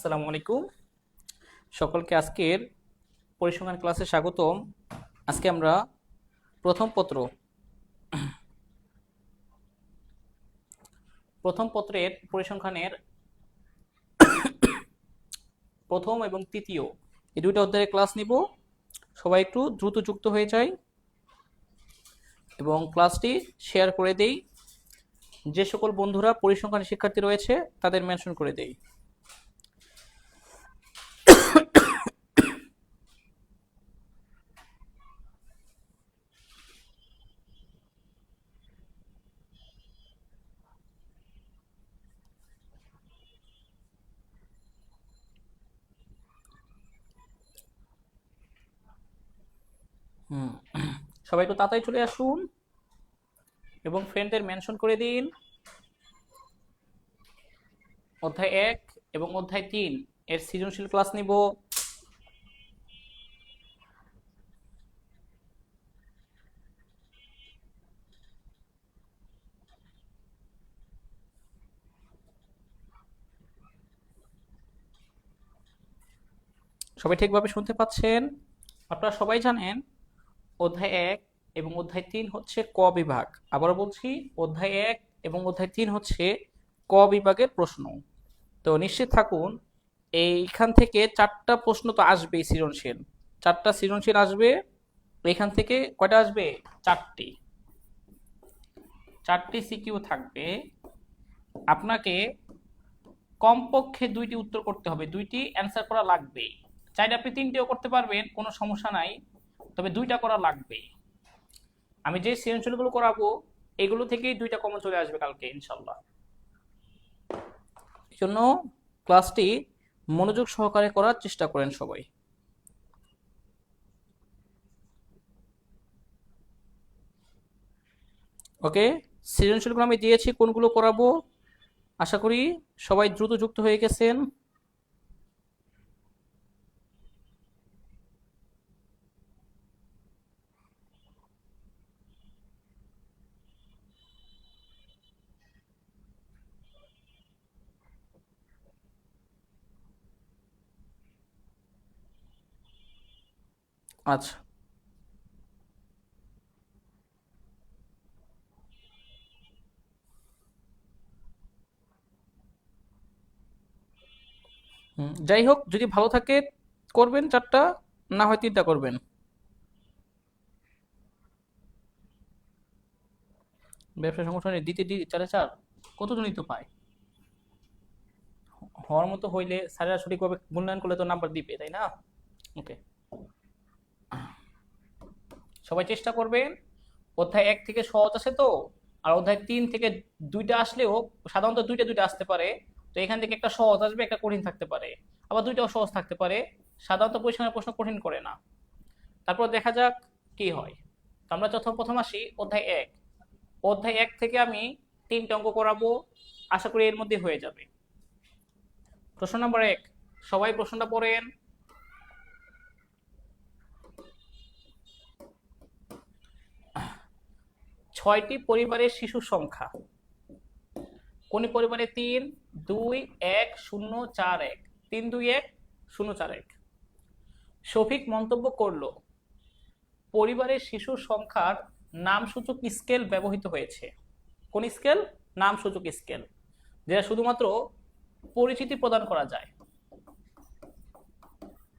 আসসালামু আলাইকুম। সকলকে আজকের পরিসংখ্যান ক্লাসে স্বাগতম। আজকে আমরা প্রথম পত্র প্রথম পত্রের পরিসংখ্যানের প্রথম এবং তৃতীয় এই দুইটা অধ্যায়ের ক্লাস নিব। সবাই একটু দ্রুত যুক্ত হয়ে যায় এবং ক্লাসটি শেয়ার করে দেই। যে সকল বন্ধুরা পরিসংখ্যান শিক্ষার্থী রয়েছে তাদের মেনশন করে দেই। সবাই একটু তাড়াতাড়ি চলে আসুন এবং ফ্রেন্ডদের মেনশন করে দিন। অধ্যায় 1 এবং অধ্যায় 3 এর সৃজনশীল ক্লাস নিব। সবাই ঠিকভাবে শুনতে পাচ্ছেন? আপনারা সবাই জানেন অধ্যায় 1 এবং অধ্যায় 3 হচ্ছে ক বিভাগ। আবারও বলছি, অধ্যায় 1 এবং অধ্যায় 3 হচ্ছে ক বিভাগের প্রশ্ন। তো নিশ্চিত থাকুন এইখান থেকে 4টা প্রশ্ন তো আসবেই সৃজনশীল। 4টা সৃজনশীল আসবে। এখান থেকে কয়টা আসবে? 4টি। 4টি সিকিউ থাকবে। আপনাকে কমপক্ষে 2টি উত্তর করতে হবে, 2টি অ্যান্সার করা লাগবেই। চাইলে আপনি 3টিও করতে পারবেন, কোনো সমস্যা নাই, তবে 2টা করা লাগবেই। আমি যে সৃজনশীলগুলো করাবো এগুলো থেকেই 2টা কমন চলে আসবে কালকে ইনশাল্লাহ। এই জন্য ক্লাসটি মনোযোগ সহকারে করার চেষ্টা করেন সবাই। ওকে, সৃজনশীলগুলো আমি দিয়েছি কোনগুলো করাবো। আশা করি সবাই দ্রুত যুক্ত হয়ে গেছেন। আচ্ছা, যাই হোক, যদি ভালো থাকে করবেন 4টা, না হয় 3টা করবেন। ব্যবসা সংগঠনে দিতে 4-4 কতজনই তো পায়। হওয়ার মতো হইলে স্যারেরা সঠিকভাবে মূল্যায়ন করলে তো নাম্বার দিবে, তাই না? ওকে, সবাই চেষ্টা করবেন। অধ্যায় 1 থেকে সহজ আছে তো, আর অধ্যায় 3 থেকে 2টা আসলেও সাধারণত 2টা আসতে পারে। তো এখান থেকে একটা সহজ আসবে, একটা কঠিন থাকতে পারে, আবার 2টাও সহজ থাকতে পারে। সাধারণত পরিসংখ্যানের প্রশ্ন কঠিন করে না। তারপর দেখা যাক কি হয়। তো আমরা প্রথম আসি অধ্যায় 1। অধ্যায় 1 থেকে আমি 3টা অঙ্ক করাবো, আশা করি এর মধ্যে হয়ে যাবে। প্রশ্ন নাম্বার 1, সবাই প্রশ্নটা পড়েন। 6টি পরিবারের শিশুর সংখ্যা। কোন পরিবারে 3, 2, 1, 0, 4, 1, 3, 2, 1, 0, 4, 1। শফিক মন্তব্য করলো পরিবারের শিশুর সংখ্যার নামসূচক স্কেল ব্যবহৃত হয়েছে। কোন স্কেল? নামসূচক স্কেল, যেটা শুধুমাত্র পরিচিতি প্রদান করা যায়।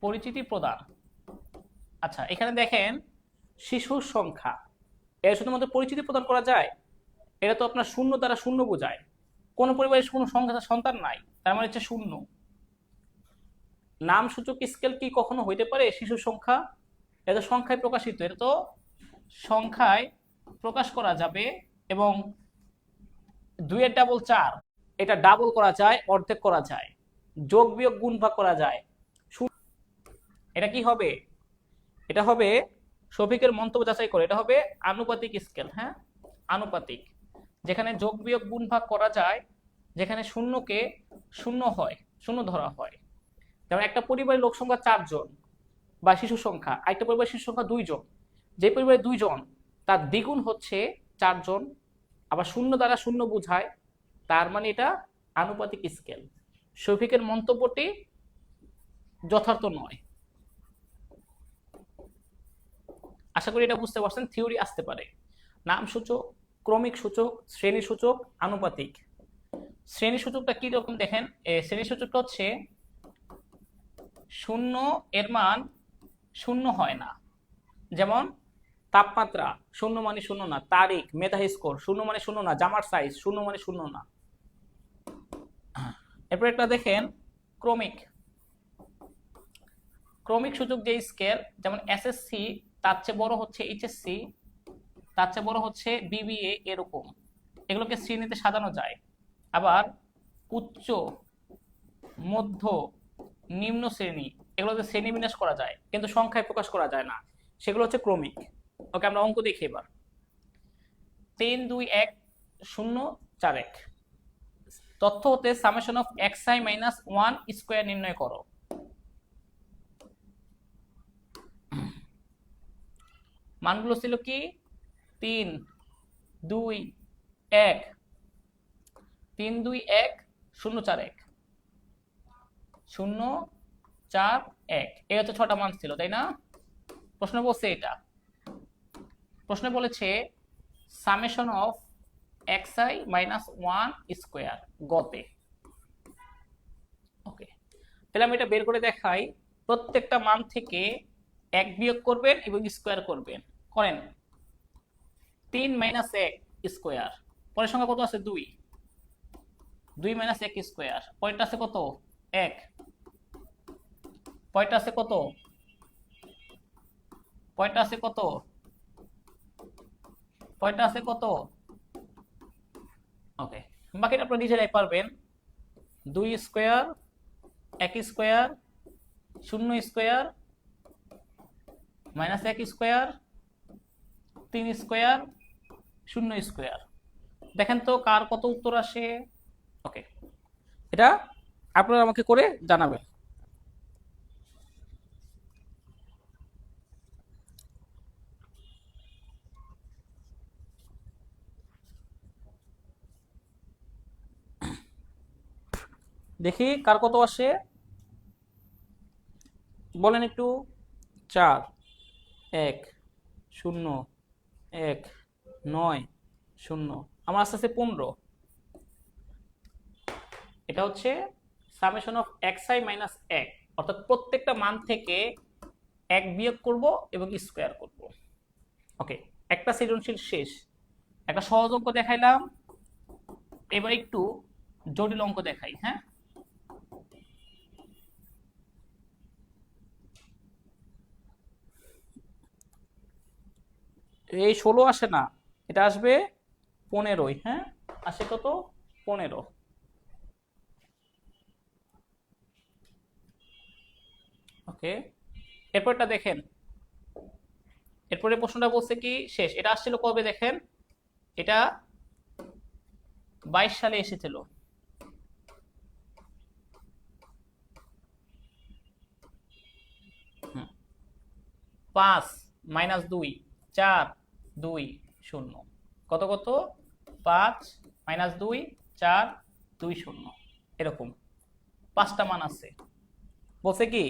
পরিচিতি প্রদান। আচ্ছা, এখানে দেখেন শিশুর সংখ্যা, এর শুধুমাত্র পরিচিতি প্রদান করা যায়। এটা তো আপনার শূন্য দ্বারা শূন্য বোঝায়। কোন পরিবারের কোনো সংখ্যা সন্তান নাই, তার মানে হচ্ছে শূন্য। নামসূচক স্কেল কি কখনো হইতে পারে শিশুর সংখ্যা? এটা তো সংখ্যায় প্রকাশিত, এটা তো সংখ্যায় প্রকাশ করা যাবে। এবং 2 এর ডাবল 4, এটা ডাবল করা যায়, অর্ধেক করা যায়, যোগ বিয়োগ গুণ ভাগ করা যায়। এটা কি হবে? এটা হবে, শফিকের মন্তব্য যাচাই করে, এটা হবে আনুপাতিক স্কেল। হ্যাঁ, আনুপাতিক, যেখানে যোগ বিয়োগ গুণ ভাগ করা যায়, যেখানে শূন্যকে শূন্য হয়, শূন্য ধরা হয়। যেমন একটা পরিবারের লোক সংখ্যা 4 জন বা শিশু সংখ্যা, আরেকটা পরিবারের শিশু সংখ্যা 2 জন। যে পরিবারে 2 জন, তার দ্বিগুণ হচ্ছে 4 জন, আবার শূন্য দ্বারা শূন্য বোঝায়, তার মানে এটা আনুপাতিক স্কেল। শফিকের মন্তব্যটি যথার্থ নয়। আশা করি এটা বুঝতে পারছেন। থিওরি আসতে পারে নাম সূচক, ক্রমিক সূচক, শ্রেণী সূচক, আনুপাতিক। শ্রেণী সূচকটা কি রকম দেখেন, শ্রেণী সূচকটা হচ্ছে শূন্য এর মান শূন্য হয় না। যেমন তাপমাত্রা শূন্য মানে শূন্য না, তারিখ, মেধা স্কোর শূন্য মানে শূন্য না, জামার সাইজ শূন্য মানে শূন্য না। এরপর একটা দেখেন ক্রমিক। ক্রমিক সূচক যে স্কেল, যেমন এসএসসি তার চেয়ে বড় হচ্ছে এইচএসসি, তার চেয়ে বড় হচ্ছে বিবিএ, এরকম এগুলোকে শ্রেণীতে সাজানো যায়। আবার উচ্চ, মধ্য, নিম্ন শ্রেণী এগুলোকে শ্রেণী বিন্যাস করা যায়, কিন্তু সংখ্যায় প্রকাশ করা যায় না, সেগুলো হচ্ছে ক্রমিক। ওকে, আমরা অঙ্ক দেখি এবার। 3 2 1 0 4 1 তথ্য হতে summation of xi minus 1 square নির্ণয় করো। মানগুলো ছিল কি 3 2 1 3 2 1 0 4 1 0 4 1, এই হচ্ছে 6টা মান ছিল, তাই না? প্রশ্ন বলছে এটা, প্রশ্নে বলেছে summation of xi minus 1 square গতে। ওকে, তাহলে আমি এটা বের করে দেখাই। প্রত্যেকটা মান থেকে 1 বিয়োগ করবেন এবং স্কয়ার করবেন। করেন 3 মাইনাস 1 স্কয়ার, পরের সংখ্যা কত আছে 2, 2 মাইনাস 1 স্কয়ার, পরেরটা আছে কত 1, পরেরটা আছে কত, পরেরটা আছে কত, পরেরটা আছে কত। ওকে, বাকিটা আপনারা নিজেরাই পারবেন। 2 square, 1 square, 0 square, minus 1 square, 3 square, 0 square. দেখেন তো কার কত উত্তর আসে। ওকে, এটা আপনারা আমাকে করে জানাবেন। দেখি কার কত আসে, বলেন একটু। 4 1 0 1 9 0, আমার আস্তে আস্তে 15। এটা হচ্ছে সামেশন অফ xi মাইনাস 1, অর্থাৎ প্রত্যেকটা মান থেকে 1 বিয়োগ করব এবং স্কয়ার করব। ওকে, একটা সৃজনশীল শেষ। একটা সহজ অঙ্ক দেখাইলাম, এবার একটু জটিল অঙ্ক দেখাই। হ্যাঁ, এই 16 আসে না, এটা আসবে 15। হ্যাঁ, আসে কত 15। ওকে, এরপরটা দেখেন, এরপরে প্রশ্নটা বলছে কি শেষ। এটা আসছিল কবে দেখেন, এটা 22 সালে এসেছিল। 5 মাইনাস 2 4 2 0, কত কত 5 মাইনাস 2 4 2 0, এরকম 5টা মান আছে। বলছে কি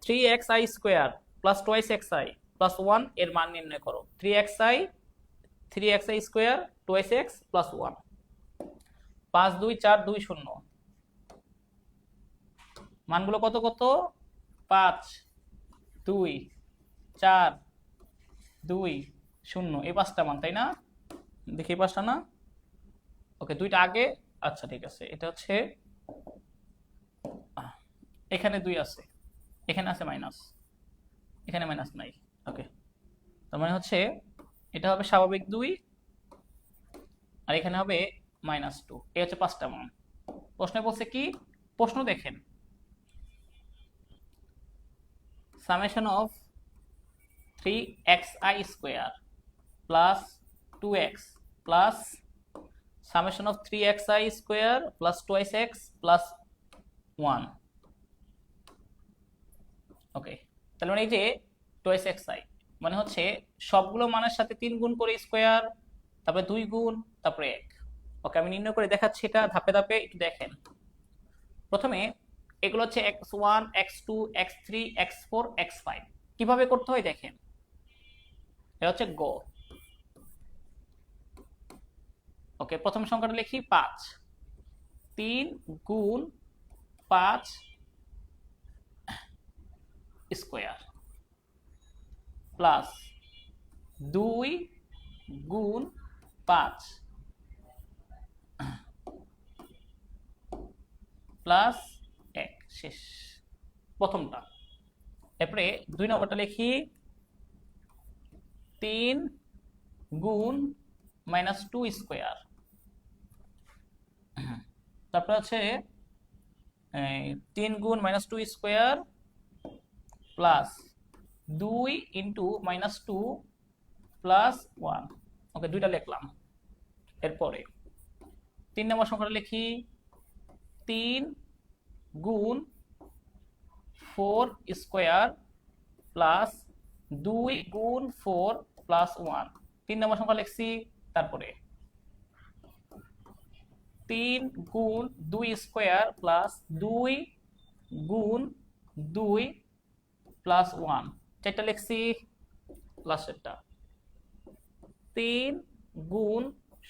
3xi square plus twice xi plus 1 এর মান নির্ণয় করো। 3xi square twice x plus 1, 5 2 4 2 0, মানগুলো কত কত 5 2 4 2 0, এই 5টা মান, তাই না? দেখি 5টা না। ওকে, 2টা আগে। আচ্ছা ঠিক আছে, এটা হচ্ছে এখানে 2 আছে, এখানে আছে মাইনাস, এখানে মাইনাস নাই। ওকে, তার মানে হচ্ছে এটা হবে স্বাভাবিক 2 আর এখানে হবে -2। এই হচ্ছে 5টা মান। প্রশ্নে বলছে কি, প্রশ্ন দেখেন, summation of 3xi square plus 2x plus summation of 3xi square plus twice x plus 1। ওকে, তাহলে মানে এই যে টোয়াইস xi মানে হচ্ছে সবগুলো মানের সাথে 3 গুণ করে স্কয়ার, তারপরে 2 গুণ, তারপরে 1। ওকে, আমি নির্ণয় করে দেখাচ্ছি এটা ধাপে ধাপে, একটু দেখেন। প্রথমে এগুলো হচ্ছে x1 x2 x3 x4 x5। কিভাবে করতে হয় দেখেন, এটা হচ্ছে গো। ওকে, প্রথম সংখ্যাটা লিখি 5, 3 গুণ 5 স্কোয়ার প্লাস 2 গুণ 5 প্লাস 1, শেষ প্রথমটা। এরপরে 2 নম্বরটা লিখি 3 গুণ -2 স্কোয়ার, তারপরে হচ্ছে 3 গুণ -2 স্কোয়ার প্লাস 2 ইন্টু -2 প্লাস 1। ওকে, দুইটা লিখলাম। এরপরে 3 নম্বর সংখ্যাটা লিখি 3 গুণ 4 স্কোয়ার প্লাস 2 গুণ 4 প্লাস 1। 3 নম্বর সংখ্যা লিখছি। তারপরে 3 গুণ 2 স্কোয়ার প্লাস 2 গুণ 2 প্লাস 1, চারটা লিখছি। লাস্টেরটা 3 গুণ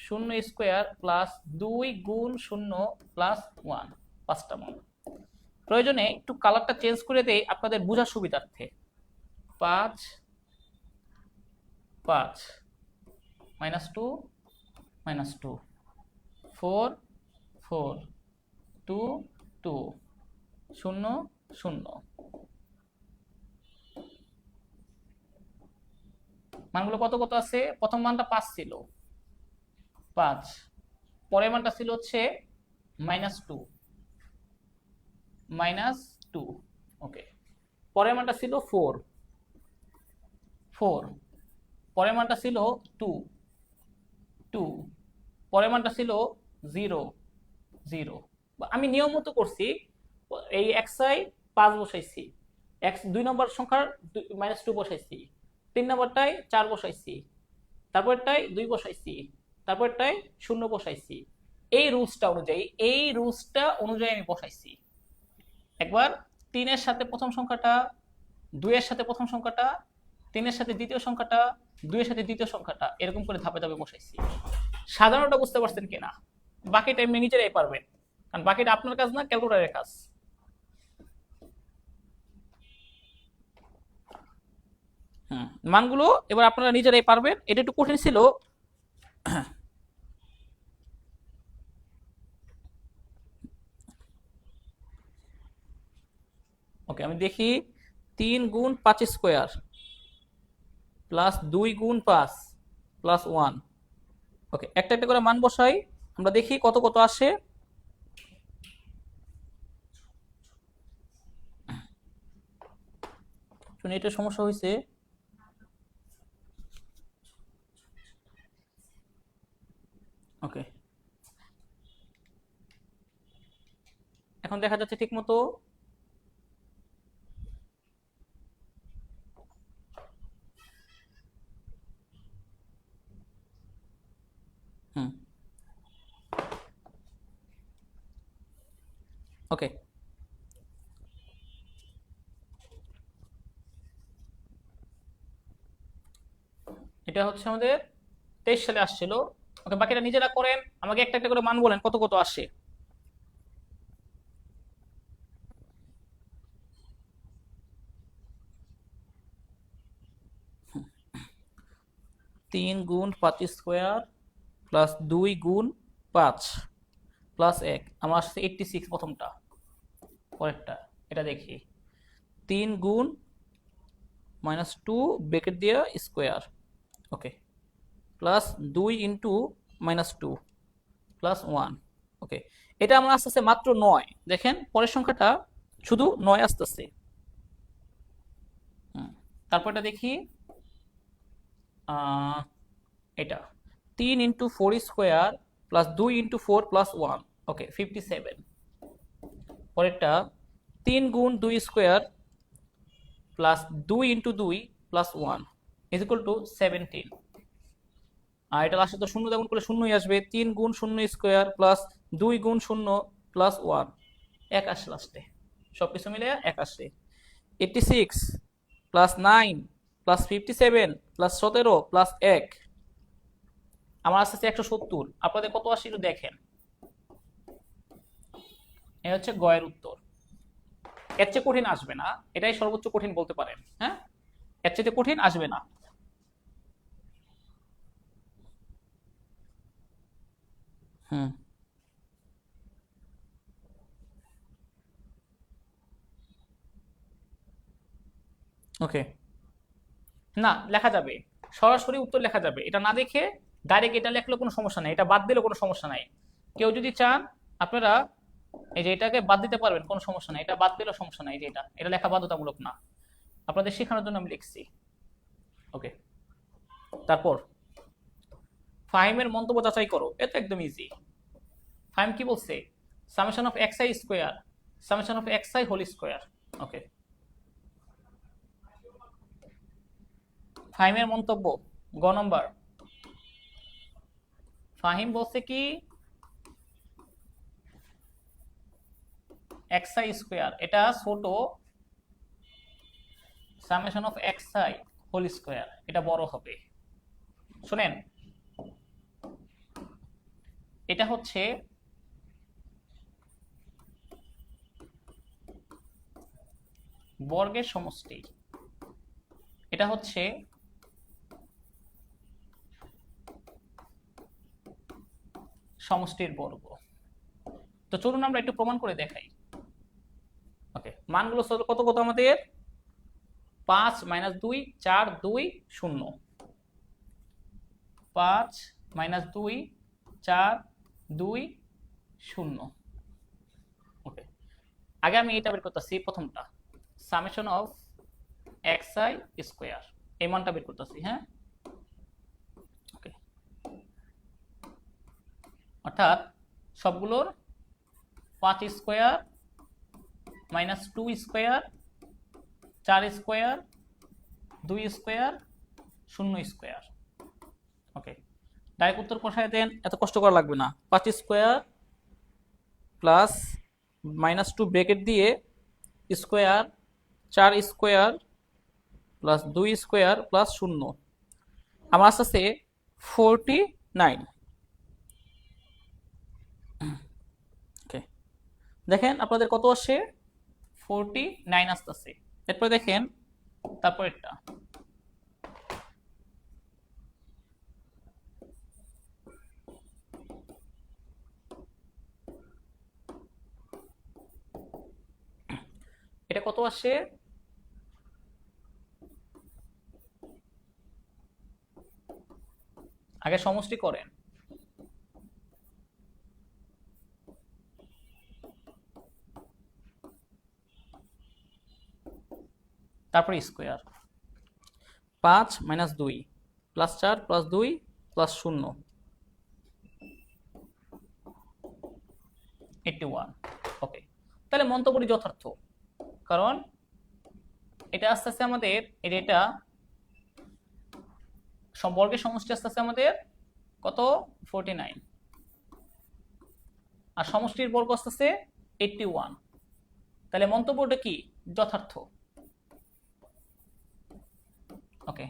0 স্কোয়ার প্লাস 2 গুণ 0 প্লাস 1, 5টা মান। প্রয়োজনে একটু কালারটা চেঞ্জ করে দেই আপনাদের বোঝার সুবিধার্থে। 5 5 -2 -2 4 4 2 2 0 0। মানগুলো কত কত আছে? প্রথম মানটা 5 ছিল, 5। পরের মানটা ছিল হচ্ছে -2 -2। ওকে, পরের মানটা ছিল 4 4। পরের মানটা ছিল 2 2। পরের মানটা ছিল 0 0। আমি নিয়ম মতো করছি, এই xi 5 বসাইছি, x 2 নম্বর সংখ্যার -2 বসাইছি, 3 নম্বরটায় 4 বসাইছি, তারপরটায় 2 বসাইছি, তারপরটায় 0 বসাইছি। এই রুলসটা অনুযায়ী আমি বসাইছি। একবার 3 এর সাথে প্রথম সংখ্যাটা, 2 এর সাথে প্রথম সংখ্যাটা, 3 এর সাথে দ্বিতীয় সংখ্যাটা, 2 এর সাথে দ্বিতীয় সংখ্যাটা, এরকম করে ধাপে ধাপে বসাইছি। সাধারণটা বুঝতে পারছেন কিনা? বাকিটা এমনি নিজেরাই পারবেন, কারণ বাকিটা আপনার কাজ না, ক্যালকুলেটরের কাজ। মানগুলো এবার আপনারা নিজেরাই পারবেন। এটা একটু কঠিন ছিল। ওকে, আমি দেখি 3 গুণ 5 স্কোয়ার প্লাস 2 গুণ 5 প্লাস 1। ওকে, একটা একটা করে মান বসাই, আমরা দেখি কত কত আসে। শুনে এটা সমস্যা হয়েছে। ওকে, এখন দেখা যাচ্ছে ঠিক মতো। ওকে, এটা হচ্ছে আমাদের 23 সালে আসছিল। ওকে, বাকিটা নিজেরা করেন, আমাকে একটা একটা করে মান বলেন কত কত আসে। 3 গুণ 5 স্কোয়ার প্লাস 2 গুণ 5 প্লাস 1, আমার আসছে 86 প্রথমটা। পরেরটা এটা দেখি, 3 গুণ -2 ব্রেকেট দিয়ে স্কোয়ার, ওকে, প্লাস 2 ইন্টু -2 প্লাস 1। ওকে, এটা আমার আসতেছে মাত্র 9। দেখেন পরের সংখ্যাটা শুধু 9 আসতেছে। তারপরটা দেখি, এটা 3 into 4 square plus 2 into 4 plus 1, ওকে 57। পরেরটা 3 গুণ 2 square plus 2 into 2 plus 1 is equal two 17। আর এটা লাস্টে তো শূন্য গুণ করলে শূন্যই আসবে। 3 গুণ 0 স্কোয়ার প্লাস 2 গুণ 0 প্লাস 1, 1 আসে লাস্টে। সবকিছু মিলে 81, 86 প্লাস 9 প্লাস 57 প্লাস 17 প্লাস 1, আমার আসছে 170। আপনাদের কত আসে একটু দেখেন। এই হচ্ছে গয়ের উত্তর। এর চেয়ে কঠিন আসবে না, এটাই সর্বোচ্চ কঠিন বলতে পারেন। হ্যাঁ, এর চেয়ে কঠিন আসবে না। হুম, ওকে। না, লেখা যাবে, সরাসরি উত্তর লেখা যাবে। এটা না দেখে ডাইরেক্ট এটা লেখলে কোনো সমস্যা নাই, এটা বাদ দিলে কোনো সমস্যা নাই। কেউ যদি চান আপনারা এই যে এটাকে বাদ দিতে পারবেন, কোনো সমস্যা নাই, এটা বাদ দিলেও সমস্যা নাই। যে এটা এটা লেখা বাধ্যতামূলক না, আপনাদের শেখানোর জন্য আমি লিখছি। ওকে, তারপর ফাহিমের মন্তব্য যাচাই করো, এটা একদম ইজি। ফাহিম কি বলছে? Summation of x i square, summation of x I whole square. Okay, ফাহিমের মন্তব্য গ নম্বর। ফাহিম বলছে কি এক্স আই স্কোয়ার এটা ছোট, summation of x I whole square এটা বড় হবে। শুনেন, এটা হচ্ছে বর্গের সমষ্টি, এটা হচ্ছে সমষ্টির বর্গ। তো চলুন আমরা একটু প্রমাণ করে দেখাই। ওকে, মানগুলো কত কত আমাদের? 5 - 2 4 2 0, 5 - 2 4 2 0। ওকে, আগে আমি এটা বের করতেছি, প্রথমটা summation of x i square, এই মানটা বের করতেছি। হ্যাঁ, ওকে, অর্থাৎ সবগুলোর 5 square minus 2 square 4 square 2 square 0 square. Okay, direct উত্তর বসায় দেন, এত কষ্ট করা লাগবে না। 5 স্কোয়ার প্লাস -2 ব্র্যাকেট দিয়ে square 4 square plus 2 square plus 0, আমার আসছে 49। ওকে, দেখেন আপনাদের কত আসে? 49 আসতেছে। এরপরে দেখেন তারপরেরটা, এটা কত আসে? আগে সমষ্টি করেন। তারপরে স্কোয়ার 5 - 2 প্লাস 4 প্লাস 2 প্লাস 0, 81। ওকে, তাহলে মন্তব্যটি যথার্থ, কারণ এটা আস্তে আস্তে আমাদের এটা বর্গের সমষ্টি আস্তে আস্তে আমাদের কত? 49, আর সমষ্টির বর্গ আস্তে আস্তে 81। তাহলে মন্তব্যটা কি? যথার্থ। ওকে,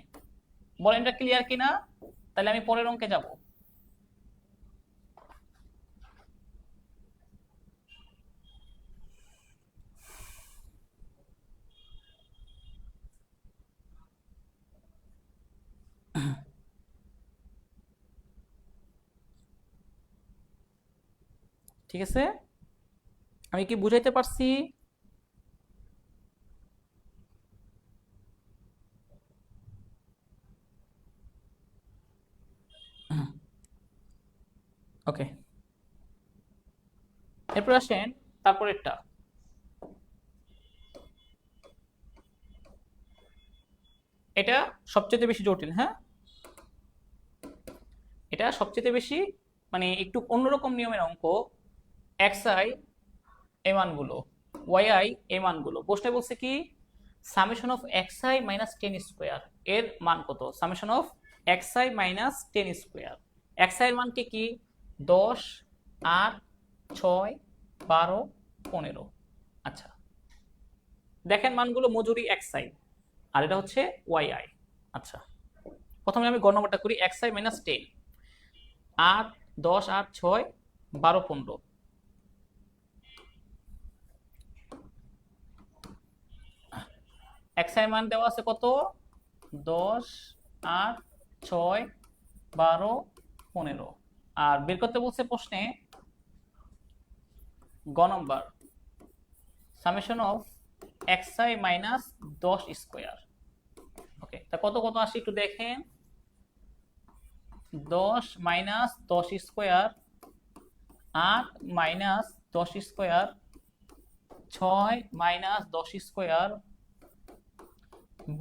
বলেন এটা ক্লিয়ার কিনা? তাহলে আমি পরের অঙ্কে যাব। ঠিক আছে, আমি কি বুঝাইতে পারছি? ওকে, এরপর আসেন তারপরেরটা। এটা সবচেয়ে বেশি জটিল। হ্যাঁ, এটা সবচেয়ে বেশি মানে একটু অন্যরকম নিয়মের অঙ্ক। এক্স আই এই মানগুলো, ওয়াই আই এই মানগুলো, প্রশ্নে বলছে কি summation of x I minus 10 square এর মান কত? Summation of x I minus 10 square, x I এর মান কি? 10 8 6 12 15। আচ্ছা, দেখেন মানগুলো মজুরি xi, আর এটা হচ্ছে yi। আচ্ছা, প্রথমে আমি গ নম্বরটা করি, xi মাইনাস 10, 8 10 8 6 12 15। xi মান দেওয়া আছে কত, 10 8 6 12 15। আর বের করতে বলছে প্রশ্নে গ নম্বর, summation of xi minus 10 square. Okay, তা কত কত আসে একটু দেখেন, 10 minus 10 square, 8 minus 10 square, 6 minus 10 square,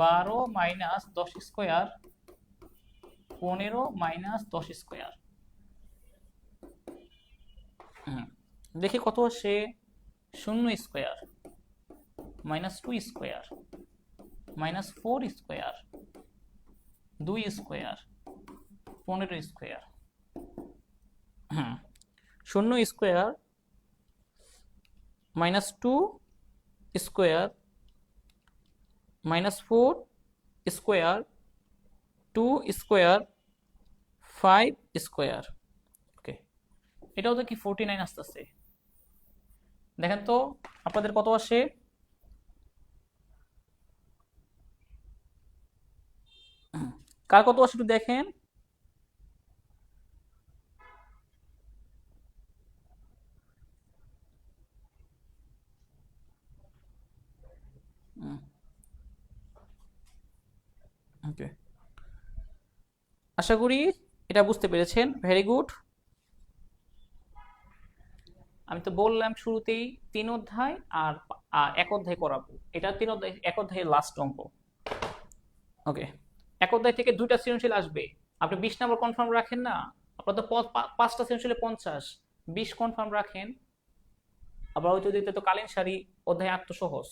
12 minus 10 square, 15 minus 10 square. দেখি কত আসে, 0 square, minus 2 square, minus 4 square, 2 square, 15 square. 0 square, minus 2 square, minus 4 square, 2 square, 5 square. Okay, এটাও তো কি 49 আসতেছে। দেখেন তো আপনাদের কত আসে, কার কত আসে একটু দেখেন। ওকে, আশা করি এটা বুঝতে পেরেছেন, ভেরি গুড। আমি তো বললাম শুরুতেই 3 অধ্যায় আর 1 অধ্যায় করাবো, এটা 3 অধ্যায় 1 অধ্যায়ের লাস্ট অঙ্ক। ওকে, 1 অধ্যায় থেকে 2টা সৃজনশীল আসবে, আপনি 20 নম্বর কনফার্ম রাখেন না, আপনার তো 5টা সৃজনশীলে 50, 20 কনফার্ম রাখেন। আবার ওই যদি তো কালীন শাড়ি অধ্যায় আত্মসহজ,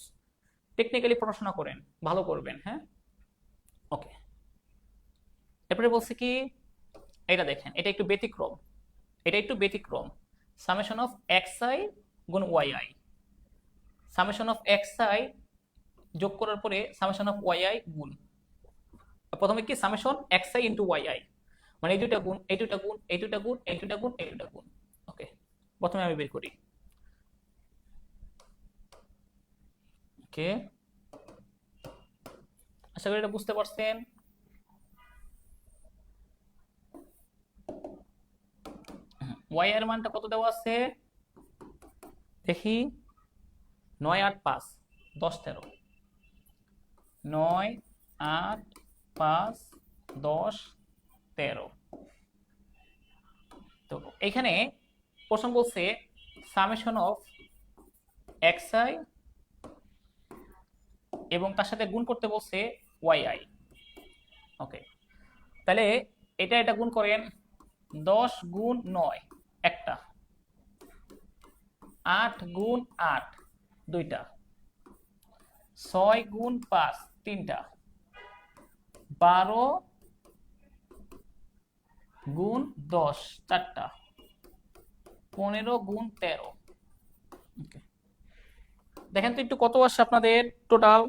টেকনিক্যালি পড়াশোনা করেন, ভালো করবেন। হ্যাঁ, ওকে, এরপরে বলছে কি, এটা দেখেন, এটা একটু ব্যতিক্রম, এটা একটু ব্যতিক্রম। সামেশন অফ xi গুণ yi, সামেশন অফ xi যোগ করার পরে সামেশন অফ yi গুণ, প্রথমে কি সামেশন xi ইনটু yi, মানে এই দুইটা গুণ, এই দুইটা গুণ, এই দুইটা গুণ, এই দুইটা গুণ, এই দুইটা গুণ। ওকে, প্রথমে আমি বের করি। ওকে, আশা করি এটা বুঝতে পারছেন। y এর মানটা কত দেওয়া আছে দেখি, 9 8 5 10 13, 9 8 5 10 13। তো এখানে প্রশ্ন বলছে সামেশন অফ xi এবং তার সাথে গুণ করতে বলছে yi। ওকে, তাহলে এটা এটা গুণ করেন, 10 গুণ 9 একটা, 8 গুণ 8 দুইটা, 6 গুণ 5 তিনটা, 12 গুণ 10 চারটা, 15 গুণ 13। ওকে, দেখেন তো একটু কত আসছে আপনাদের টোটাল,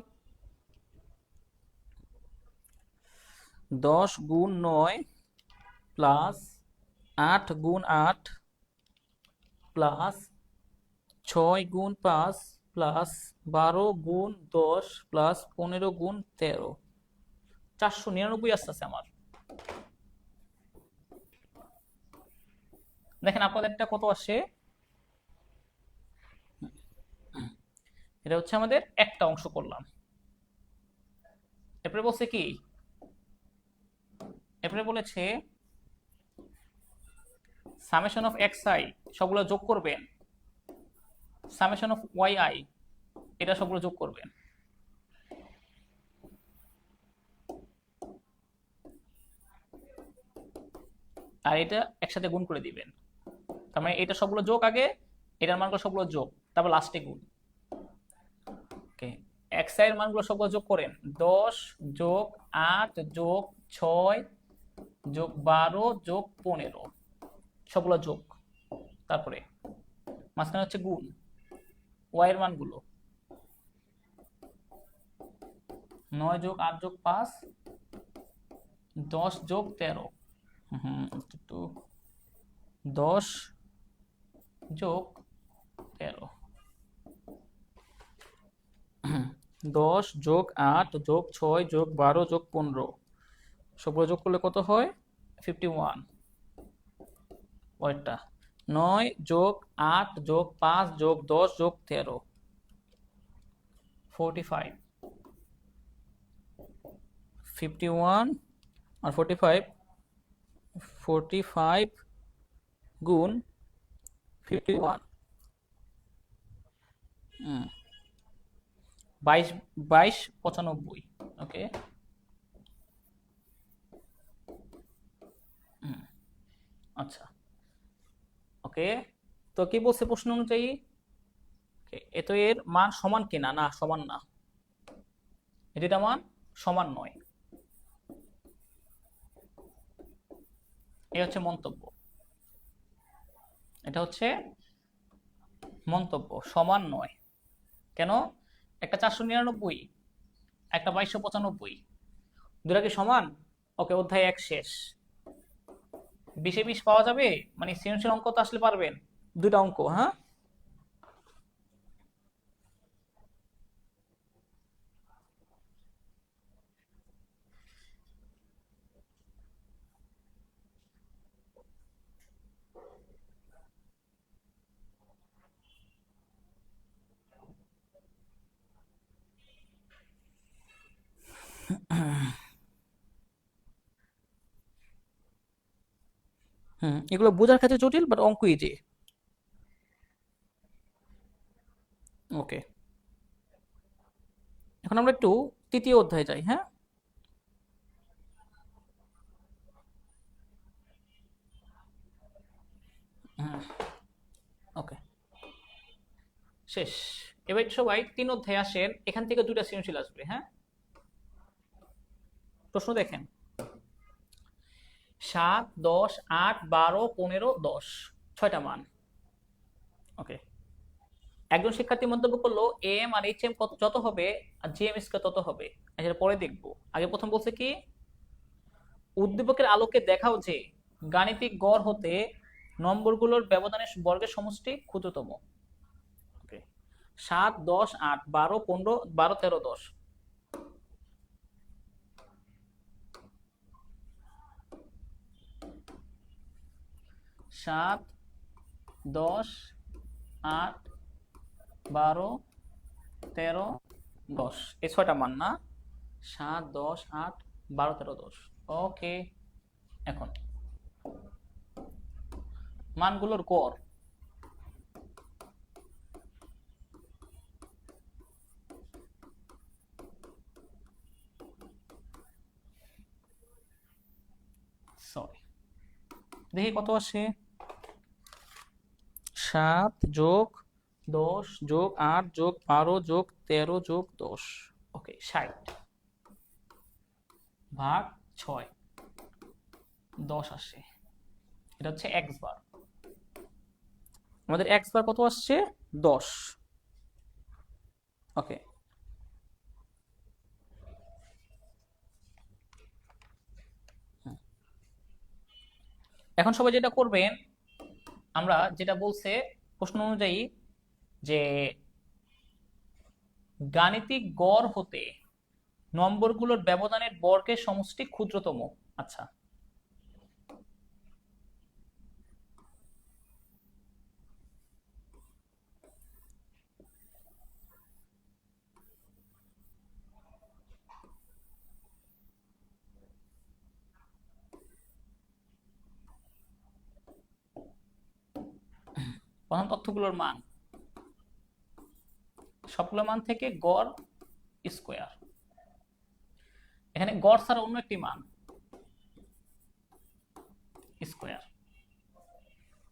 10 গুণ 9 প্লাস 8 গুণ 8 প্লাস 6 গুণ 5 প্লাস 12 গুণ 10 প্লাস 15 গুণ 13, 499 আসতেছে আমার। দেখেন আপনাদেরটা কত আসে, এটা হচ্ছে আমাদের একটা অংশ করলাম। এরপরে বলছে কি, এরপরে বলেছে সামেশন অফ xi সবগুলো যোগ করবেন, সামেশন অফ yi এটা সবগুলো যোগ করবেন। আর এটা একসাথে গুণ করে দিবেন, তার মানে এটা সবগুলো যোগ আগে, এটার মানগুলো সবগুলো যোগ, তারপর লাস্টে গুণ। ওকে, xi এর মানগুলো সবগুলো যোগ করেন, 10 যোগ 8 যোগ 6 যোগ 12 যোগ 15, সবগুলো যোগ, তারপরে মাঝখানে হচ্ছে গুণ y এর মানগুলো, 9 যোগ 8 যোগ 5 10 যোগ 13 একটু 10 যোগ 13 10 যোগ 8 যোগ 6 যোগ 12 যোগ 15 সবগুলো যোগ করলে কত হয় 51 পরেরটা 9 যোগ 8 যোগ 5 যোগ 10 যোগ 13 45 51 আর 45 গুণ 51 22 95 ওকে আচ্ছা ওকে তো কি বলছে প্রশ্ন অনুযায়ী এত এর মান সমান কিনা না সমান না এটা মান সমান নয় এই হচ্ছে মন্তব্য এটা হচ্ছে মন্তব্য সমান নয় কেন একটা 499 একটা 2295 দুটা কি সমান ওকে অধ্যায় 1 শেষ 20 এ 20 পাওয়া যাবে মানে সৃজনশীল অঙ্ক তো আসলে পারবেন দুটা অঙ্ক হ্যাঁ এগুলো বোঝার ক্ষেত্রে জটিল বাট অঙ্ক ইজি ওকে এখন আমরা একটু তৃতীয় অধ্যায়ে যাই হ্যাঁ ওকে শেষ এবার সবাই 3 অধ্যায়ে আসেন এখান থেকে দুটা সৃজনশীল আসবে হ্যাঁ প্রশ্ন দেখেন 7 10 8 12 15 10 ছয়টা মান ওকে একজন শিক্ষার্থী মন্তব্য করলো এম আর এইচ এম যত হবে আর জি এম স্কয়ার তত হবে এটা পরে দেখবো আগে প্রথম বলছে কি উদ্দীপকের আলোকে দেখাও যে গাণিতিক গড় হতে নম্বরগুলোর ব্যবধানের বর্গের সমষ্টি ক্ষুদ্রতম ওকে 7 10 8 12 15 12 13 10 7 10 8 12 13 10 এই ছয়টা মান না 7 10 8 12 13 10 ওকে এখন মানগুলোর গড় সরি দেখি কত আসে 7 যোগ 10 যোগ 8 যোগ 12 যোগ 13 যোগ 10 ওকে 60 ভাগ 6 10 আসে এটা হচ্ছে x বার আমাদের x বার কত আসছে 10 ওকে এখন সবাই যেটা করবেন আমরা যেটা বলছে প্রশ্ন অনুযায়ী যে গাণিতিক গড় হতে নম্বরগুলোর ব্যবধানের বর্গের সমষ্টি ক্ষুদ্রতম আচ্ছা প্রধান তথ্যগুলোর মান সবগুলো মান থেকে গড় স্কয়ার এখানে গড় ছাড়া অন্য একটি মান স্কয়ার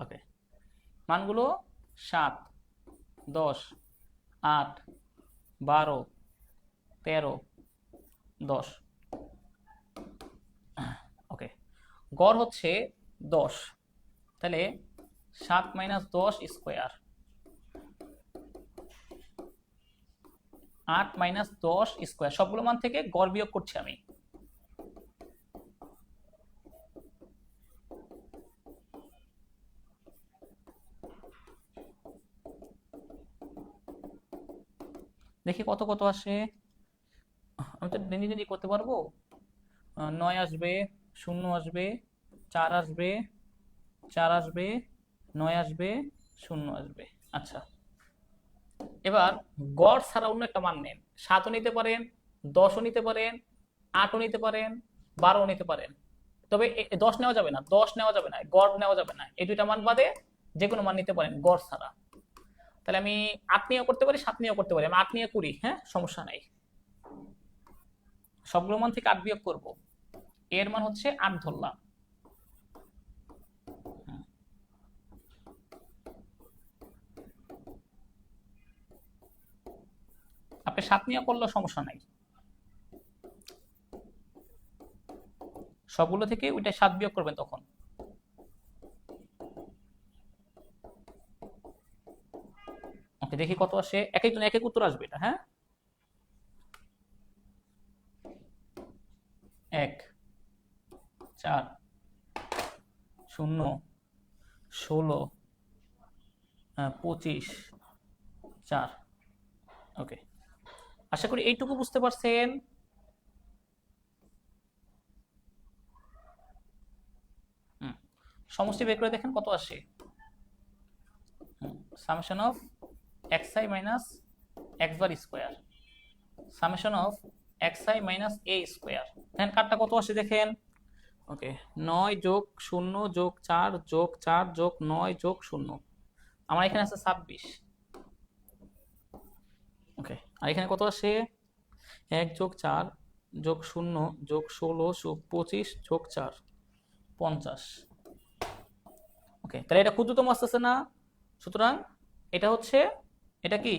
ওকে মানগুলো 7 10 8 12 13 10 ওকে গড় হচ্ছে 10 তাহলে 7 - 10 স্কয়ার 8 মাইনাস 10 স্কোয়ার, সবগুলো মান থেকে গড় বিয়োগ করছি আমি। দেখি কত কত আসে। আমি তো নিজে নিজে করতে পারবো। 9 আসবে, 0 আসবে, 4 আসবে, 4 আসবে, 9 আসবে, 0 আসবে। আচ্ছা, এবার গড় ছাড়া অন্য একটা মান নেন। 7ও নিতে পারেন, 10ও নিতে পারেন, 8ও নিতে পারেন, 12ও নিতে পারেন। তবে 10 নেওয়া যাবে না, 10 নেওয়া যাবে না, গড় নেওয়া যাবে না। এই দুইটা মান বাদে যে কোনো মান নিতে পারেন গড় ছাড়া। তাহলে আমি 8 নিয়েও করতে পারি, 7 নিয়েও করতে পারি। আমি 8 নিয়ে করি, হ্যাঁ, সমস্যা নাই। সবগুলো মান থেকে 8 বিয়োগ করব। এর মান হচ্ছে 8 ধরলাম। আপনি 7 নিয়ে করলেও সমস্যা নাই, সবগুলো থেকে ওইটা 7 বিয়োগ করবেন তখন। ওকে, দেখি কত আসে। এক একজন এক এক উত্তর আসবে এটা, হ্যাঁ। 1, 4, 0, 16, 25, 4। ওকে, আশা করি এইটুকু বুঝতে পারছেন। সমষ্টি বের করে দেখেন কত আসে। Summation of xi minus x bar square, summation of xi minus a square. দেখেন কাটটা কত আসে দেখেন। ওকে, 9 যোগ 0 যোগ 4 যোগ 4 যোগ 9 যোগ 0, আমার এখানে আছে 26। ওকে, আর এখানে কত আসে? 1 যোগ 4 যোগ 0 যোগ 16 যোগ 25 যোগ 4, 50। ওকে, তাহলে এটা ক্ষুদ্রতম আসতেছে না? সুতরাং এটা হচ্ছে, এটা কি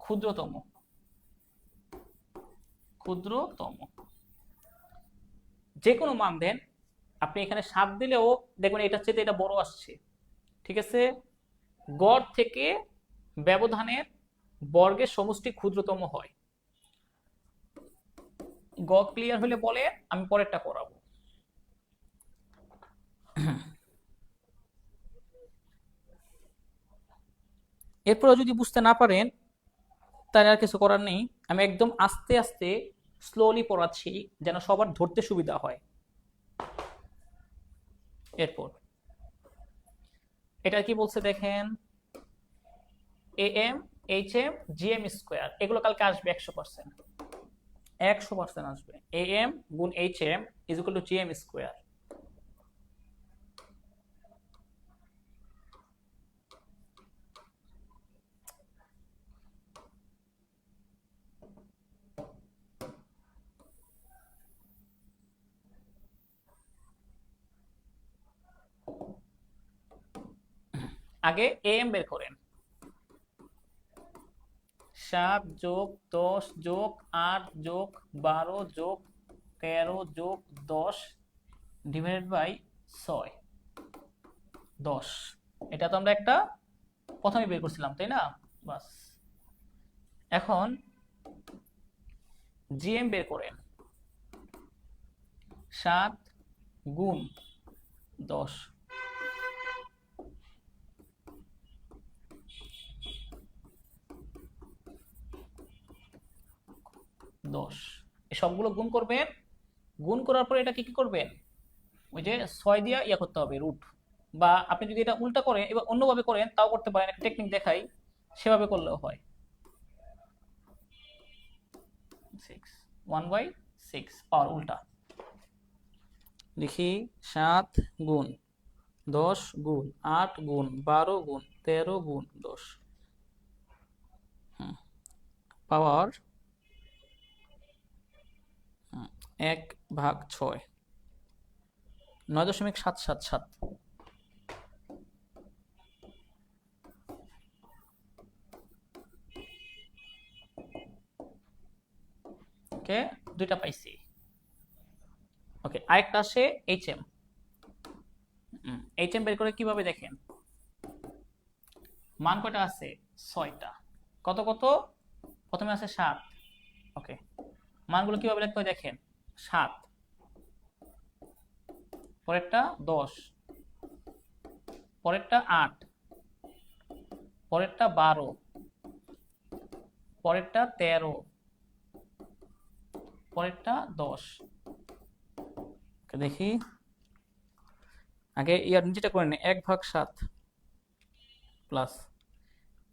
ক্ষুদ্রতম, ক্ষুদ্রতম। যে কোনো মান দেন, আপনি এখানে 7 দিলেও দেখবেন এটার চেয়ে এটা বড় আসছে। ঠিক আছে, গড় থেকে ব্যবধানের বর্গের সমষ্টি ক্ষুদ্রতম হয়। গড় ক্লিয়ার হলে বলে, আমি পরেরটা করাবো। এরপরে যদি বুঝতে না পারেন তাহলে আর কিছু করার নেই। আমি একদম আস্তে আস্তে স্লোলি পড়াচ্ছি যেন সবার ধরতে সুবিধা হয়। এরপর এটা কি বলছে দেখেন, am hm gm স্কোয়ার, এগুলো কালকে আসবে 100%, 100% আসবে। am গুণ hm is equal two gm square. আগে am বের করেন। 7 যোগ 10 যোগ 8 যোগ 12 যোগ 13 যোগ 10 ডিভাইডেড বাই 6, 10। এটা তো আমরা একটা প্রথমে বের করছিলাম, তাই না? বাস, এখন জিএম বের করেন। 7 গুণ 10, 10, এই সবগুলো গুণ করবেন। গুণ করার পরে এটা কি কি করবেন, ওই যে 6 দিয়া ইয়া করতে হবে, রুট। বা আপনি যদি এটা উল্টা করেন, এবার অন্যভাবে করেন তাও করতে পারেন, একটা টেকনিক দেখাই, সেভাবে করলেও হয়। 6, 1/6 পাওয়ার উল্টা। দেখি, 7 গুণ 10 গুণ 8 গুণ 12 গুণ 13 গুণ 10 পাওয়ার 1/6, 9.777। ওকে, দুইটা পাইছি। ওকে, আরেকটা আসে এইচএম। এইচএম বের করে কিভাবে দেখেন, মান কয়টা আছে? 6টা। কত কত, প্রথমে আছে 7। ওকে, মানগুলো কিভাবে লিখতে হয় দেখেন, 7, পরেরটা 10, পরেরটা 8, পরেরটা 12, পরেরটা 13, পরেরটা 10। দেখি আগে ইয়ার নিচেটা করে নেই, 1/7 প্লাস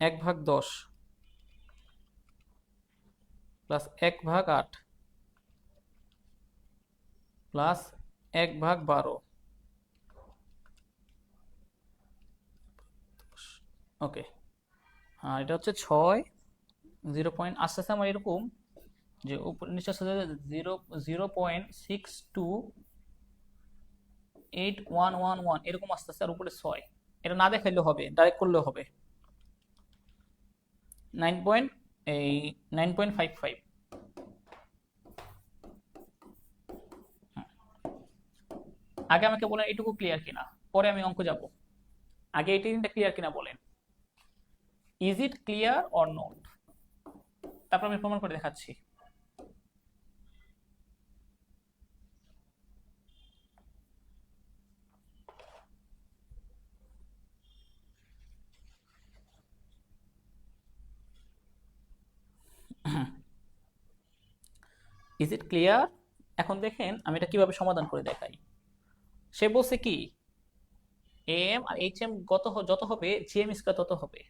1/10 প্লাস 1/8 প্লাস 1/12। ওকে, আর এটা হচ্ছে 6, 0 পয়েন্ট আস্তে আস্তে আমার এরকম যে উপর নিচে আসতে 0.628111 এরকম আস্তে আস্তে, আর উপরে 6। এটা না দেখাইলেও হবে, ডাইরেক্ট করলেও হবে। 9.55। আগে আমাকে বলেন এটুকু ক্লিয়ার কিনা, পরে আমি অঙ্ক যাব। আগে এই তিনটা ক্লিয়ার কিনা বলেন, is it clear or not, তারপর আমি প্রমাণ করে দেখাচ্ছি। Is it clear? এখন দেখেন আমি এটা কিভাবে সমাধান করে দেখাই। সে বলছে কি, এম আর এইচ এম যত হবে জিএম স্কয়ার তত হবে।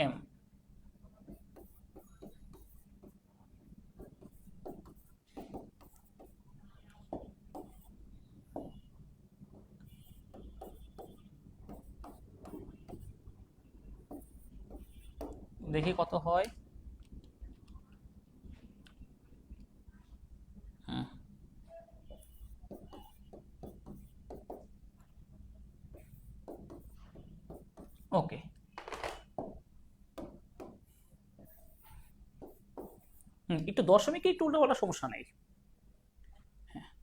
এম দেখি কত হয়। ওকে, একটু দশমিকে একটু উল্টো বলার সমস্যা নেই।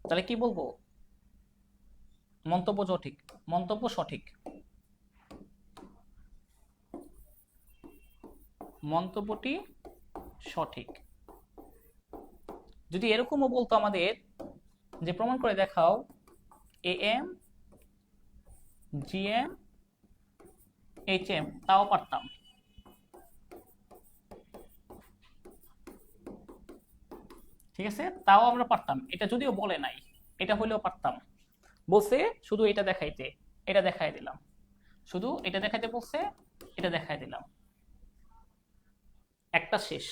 তাহলে কি বলবো, মন্তব্য সঠিক, মন্তব্য সঠিক, মন্তব্যটি সঠিক। যদি এরকমও বলতো আমাদের যে প্রমাণ করে দেখাও এম জিএম এইচএম, তাও পারতাম। ঠিক আছে, তাও আমরা পারতাম, এটা যদিও বলে নাই, এটা হলেও পারতাম। বলছে শুধু এটা দেখাইতে, এটা দেখাই দিলাম, শুধু এটা দেখাইতে বলছে, এটা দেখাই দিলাম, একটা শেষ।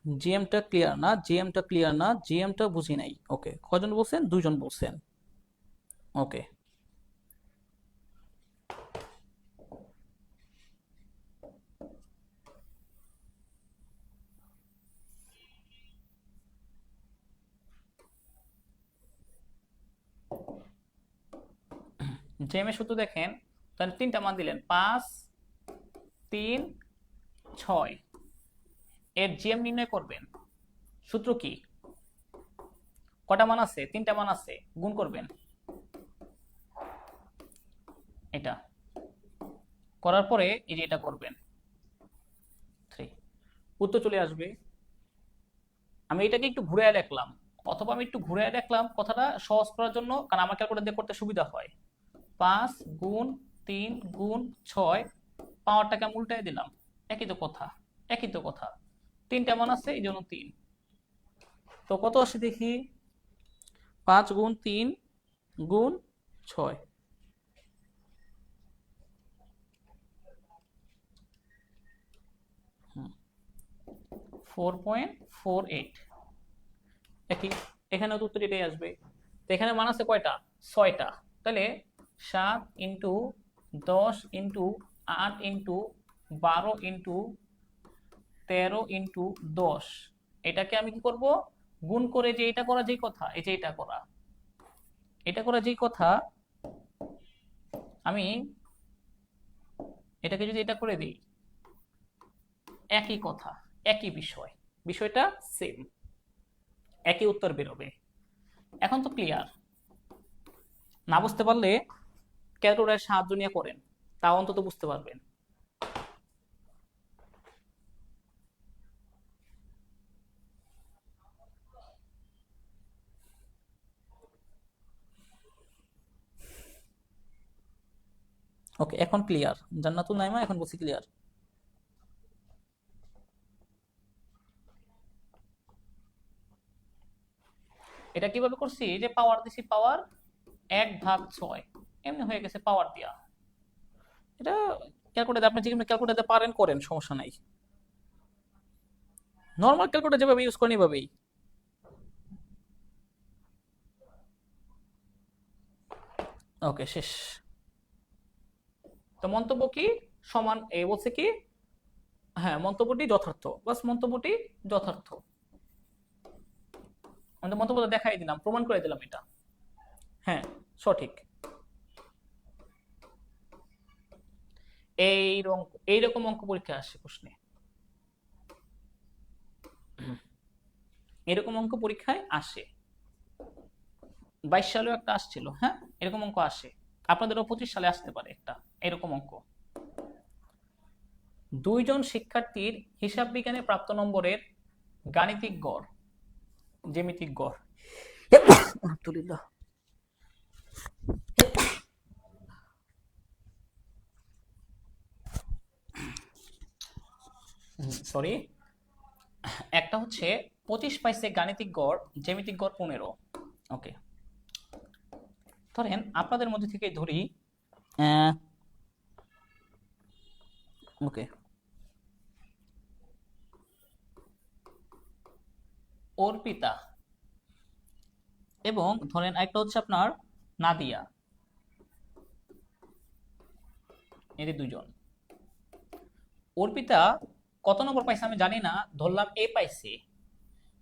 জিএমটা ক্লিয়ার না, জিএমটা ক্লিয়ার না, জিএমটা বুঝি নাই। ওকে, কজন বলছেন? 2জন বলছেন। ওকে, জিএমের সূত্র দেখেন, তাহলে 3টা মান দিলেন, 5, 3, 6। এর জিএম নির্ণয় করবেন, সূত্র কি? কটা মান আছে? 3টা মান আছে, গুণ করবেন, এটা করার পরে এই যে এটা করবেন 3, উত্তর চলে আসবে। আমি এটাকে একটু ঘুরে দেখলাম, অথবা আমি একটু ঘুরে দেখলাম কথাটা সহজ করার জন্য, কারণ আমার ক্যালকুলেটর দিয়ে করতে সুবিধা হয়। 5 গুণ 3 গুণ 6, পাওয়ারটাকে আমি উল্টাই দিলাম, একই তো কথা, একই তো কথা। 3টা মান আছে এই জন্য 3। তো কত আসে দেখি, 5 গুণ 3 গুণ 6, 4.48। একই, এখানেও তো উত্তর এটাই আসবে। তো এখানে মান আছে কয়টা? 6টা। তাহলে 7 into 10 into 8 into 12 into 13 into 10, এটাকে আমি কি করব, গুণ করে যে এটা করা, যেই কথা এই যে এটা করা, এটা করা যেই কথা, আমি এটাকে যদি এটা করে দিই, একই কথা, একই বিষয়, বিষয়টা সেম, একই উত্তর বেরোবে। এখন তো ক্লিয়ার। না বুঝতে পারলে ক্যালকুলেটরের সাহায্য নিয়ে করেন, তাও অন্তত বুঝতে পারবেন। ওকে, এখন ক্লিয়ার। জান্নাতুল নাইমা এখন বলছি ক্লিয়ার। এটা কিভাবে করছি, যে পাওয়ার দিছি, পাওয়ার 1/6 এমনি হয়ে গেছে পাওয়ার দিয়া। এটা ক্যালকুলেটর আপনি যেভাবে ক্যালকুলেটর পারেন করেন, সমস্যা নাই। নর্মাল ক্যালকুলেটর যেভাবে ইউজ করেন এভাবেই। ওকে, শেষ। তো মন্তব্য কি সমান, এই বলছে কি, হ্যাঁ মন্তব্যটি যথার্থ, বাস মন্তব্যটি যথার্থ। আমাদের মন্তব্যটা দেখাই দিলাম, প্রমাণ করে দিলাম এটা, হ্যাঁ সঠিক। এইরকম অঙ্ক পরীক্ষা আসে প্রশ্নে, এরকম অঙ্ক পরীক্ষায় আসে। 22 সালেও একটা আসছিল, হ্যাঁ এরকম অঙ্ক আসে। আপনাদেরও 25 সালে আসতে পারে একটা এরকম অঙ্ক। দুইজন শিক্ষার্থীর হিসাব বিজ্ঞানে প্রাপ্ত নম্বরের গাণিতিক গড়, জ্যামিতিক গড়। আলহামদুলিল্লাহ। সরি, একটা হচ্ছে 25 পাইছে গাণিতিক গড়, জ্যামিতিক গড় 15। ওকে, ধরেন আপনাদের মধ্যে থেকে ধরি, ওকে, অর্পিতা এবং ধরেন একটা হচ্ছে আপনার নাদিয়া, এদের দুজন। অর্পিতা কত নম্বর পাইছে আমি জানি না, ধরলাম এ পাইছে,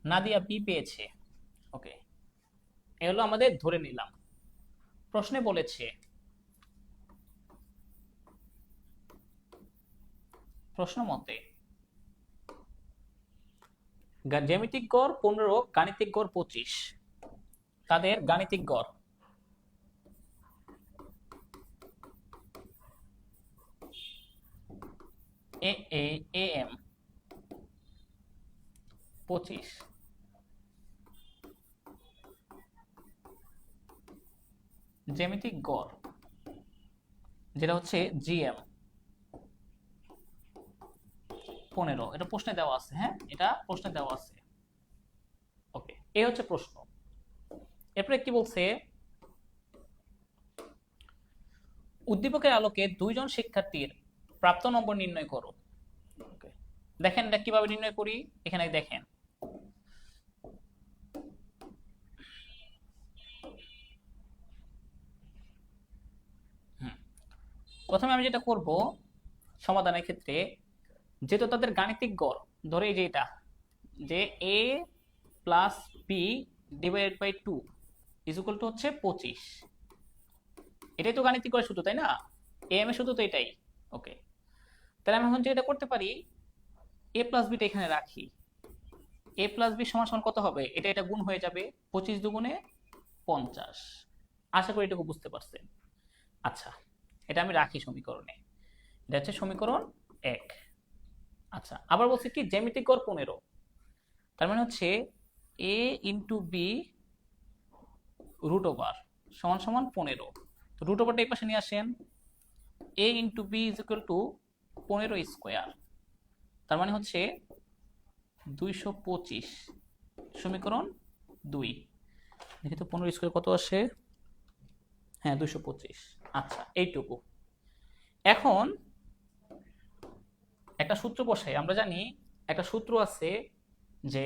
নাদিয়া বি পেয়েছে। ওকে, এ হলো আমাদের ধরে নিলাম। প্রশ্নে বলেছে, প্রশ্ন মতে জ্যামিতিক গড় 15, গাণিতিক গড় 25, তাদের গাণিতিক গড় এ এ এ এম 25, জ্যামিতিক গড় যেটা হচ্ছে জিএম 15। এটা প্রশ্নে দেওয়া আছে, হ্যাঁ এটা প্রশ্নে দেওয়া আছে। ওকে, এই হচ্ছে প্রশ্ন। এরপরে কি বলছে, উদ্দীপকের আলোকে দুইজন শিক্ষার্থীর প্রাপ্ত নম্বর নির্ণয় করো। দেখেন এটা কিভাবে নির্ণয় করি, এখানে দেখেন। প্রথমে আমি যেটা করব সমাধানের ক্ষেত্রে, যেহেতু তাদের গাণিতিক গড়, ধরে এই যে এটা, যে a plus B divided by 2 is equal to হচ্ছে 25। এটাই তো গাণিতিক গড়ের সূত্র, তাই না? এ এম এর সূত্র তো এটাই। ওকে, তাহলে আমি এখন যেটা করতে পারি, a প্লাস বিটা এখানে রাখি। a প্লাস বি সমান সমান কত হবে, এটা গুণ হয়ে যাবে, 25 দুগুণে 50। আশা করি এটুকু বুঝতে পারছেন। আচ্ছা, এটা আমি রাখি সমীকরণে, এটা হচ্ছে সমীকরণ 1। আচ্ছা, আবার বলছি কি জ্যামিতিক গড় 15, তার মানে হচ্ছে a into B root over সমান সমান 15। তো রুট ওভারটা এই পাশে নিয়ে আসেন, a into B is equal to 15 square, তার মানে হচ্ছে 225, সমীকরণ 2। দেখি তো 15 স্কোয়ার কত আসে, হ্যাঁ 225। আচ্ছা, এইটুকু। এখন একটা সূত্র বসাই, আমরা জানি একটা সূত্র আছে যে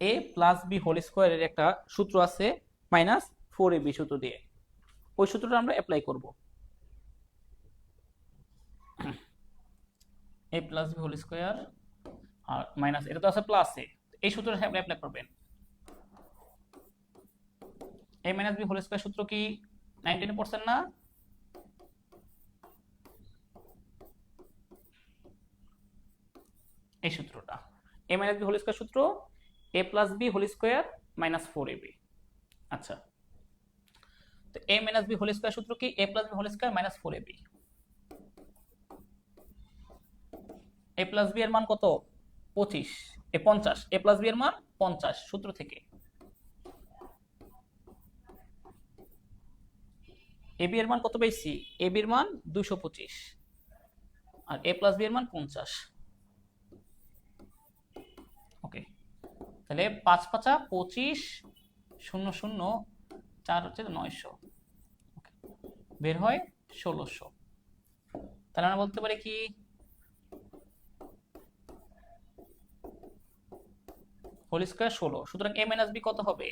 a প্লাস বি হোল স্কোয়ারের একটা সূত্র আছে মাইনাস 4ab সূত্র দিয়ে, ওই সূত্রটা আমরা অ্যাপ্লাই করব। a plus B whole square আর মাইনাস, এটা তো আছে প্লাসে, এই সূত্রটা আপনি অ্যাপ্লাই করবেন। a minus B whole square সূত্র কি 19 পড়ছেন না? এই সূত্রটা a minus B whole square সূত্র a plus B whole square minus 4ab। আচ্ছা, তো a minus B whole square সূত্র কি a plus B whole square minus 4ab। a plus B এর মান কত? 25 এ 50, a প্লাস বি এর মান 50 সূত্র থেকে। ab এর মান কত পেয়েছি? ab এর মান 225 আর a প্লাস বি এর মান 50। ওকে, তাহলে 5 5 25 0 0 4 হচ্ছে 900, বের হয় 1600। তাহলে আমরা বলতে পারি কি হোল স্কয়ার 16, সুতরাং a মাইনাস বি কত হবে?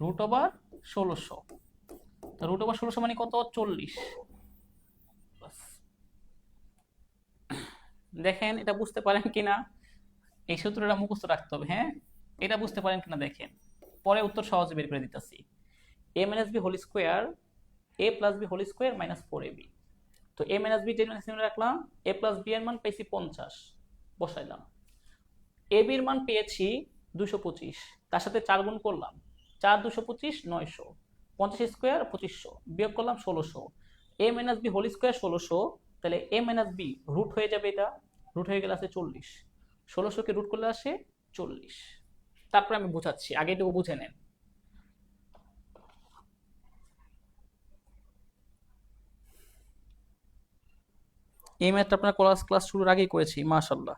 Root over 1600। তো রুট ওভার 1600 মানে কত? 40। দেখেন এটা বুঝতে পারেন কিনা, এই সূত্রটা মুখস্থ রাখতে হবে। হ্যাঁ, এটা বুঝতে পারেন কিনা দেখেন, পরে উত্তর সহজে বের করে দিতেছি। a minus B whole square a plus B whole square minus 4ab। তো a মাইনাস বি যেটা রাখলাম, a প্লাস বি এর মান পেয়েছি 50, বসাইলাম। ab এর মান পেয়েছি 225, তার সাথে 4 গুণ করলাম, 4 225 900, 50 স্কয়ার 2500, বিয়োগ করলাম 1600। a minus B whole square 1600, তাহলে a মাইনাস বি রুট হয়ে যাবে, এটা রুট হয়ে গেলে আছে 40, 1600 কে রুট করলে আসে 40। তারপরে আমি বুঝাচ্ছি, আগে এটুকু বুঝে নেন। এই ম্যাথটা আপনার ক্লাস শুরুর আগেই করেছি, মাশাআল্লাহ।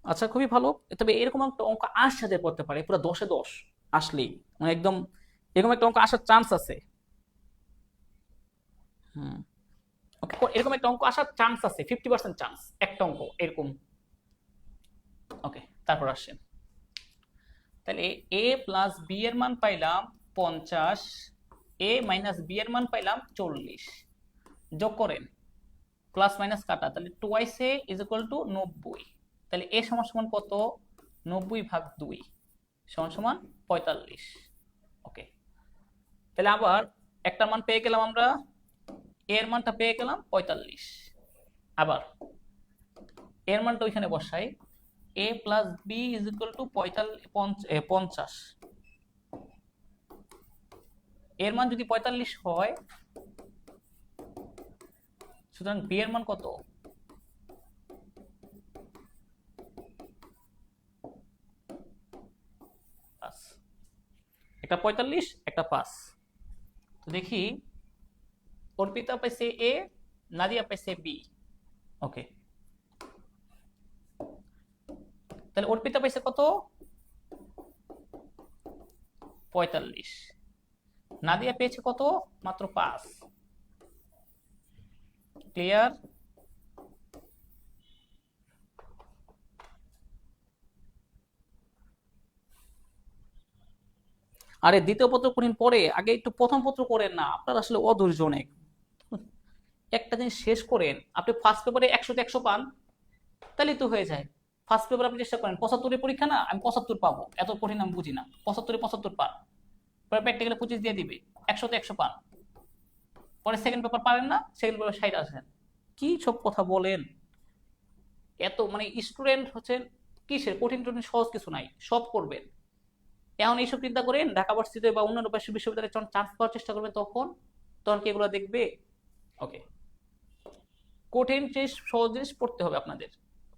আচ্ছা, খুবই ভালো। তবে এরকম একটা অঙ্ক আসতে পড়তে পারে পুরো 10-এ 10 আসলেই, মানে একদম এরকম একটা অঙ্ক আসার চান্স আছে। হুম, ওকে, এরকম একটা অঙ্ক আসার চান্স আছে, 50% চান্স একটা অঙ্ক এরকম। ওকে, তারপর আসেন। তাহলে a প্লাস বি এর মান পাইলাম 50, a মাইনাস বি এর মান পাইলাম 40। যোগ করেন, প্লাস মাইনাস কাটা, তাহলে twice a is equal two 90। তাহলে a সমান সমান কত? 90 ভাগ 2 সমান সমান 45। ওকে, তাহলে আবার একটা মান পেয়ে গেলাম আমরা, এর মানটা পেয়ে গেলাম 45। আবার এর মানটা ওইখানে বসাই, a plus B is equal to 50। এর মান যদি 45 হয়, সুতরাং বি এর মান কত? একটা 45, একটা 5। তো দেখি, অর্পিতা পাইছে এ, নাদিয়া পাইছে বি। ওকে, তাহলে অর্পিতা পাইছে কত? 45। নাদিয়া পেয়েছে কত? মাত্র 5। ক্লিয়ার? আরে দ্বিতীয় পত্র কঠিন পরে, আগে একটু প্রথম পত্র করেন না, আপনার আসলে অধৈর্য অনেক। একটা জিনিস শেষ করেন, আপনি ফার্স্ট পেপারে 100-তে 100 পান, তাহলে তো হয়ে যায়। ফার্স্ট পেপার আপনি চেষ্টা করেন, 75-এর পরীক্ষা না, আমি 75 পাবো, এত কঠিন আমি বুঝি না। 75-এ 75 পান, পরে প্র্যাকটিক্যালে 25 দিয়ে দিবে, 100-তে 100 পান। পরে সেকেন্ড পেপার পারেন না, সেকেন্ড পেপার 60 আসেন। কি সব কথা বলেন! এত মানে স্টুডেন্ট হচ্ছেন, কিসের কঠিন টঠিন সহজ কিছু নাই, সব করবেন। এখন এইসব চিন্তা করেন ঢাকা ভার্সিটিতে বা অন্যান্য বিশ্ববিদ্যালয়ে যখন চান্স পাওয়ার চেষ্টা করবেন, তখন তখন কি এগুলো দেখবে? ওকে, কঠিন জিনিস সহজ জিনিস পড়তে হবে আপনাদের।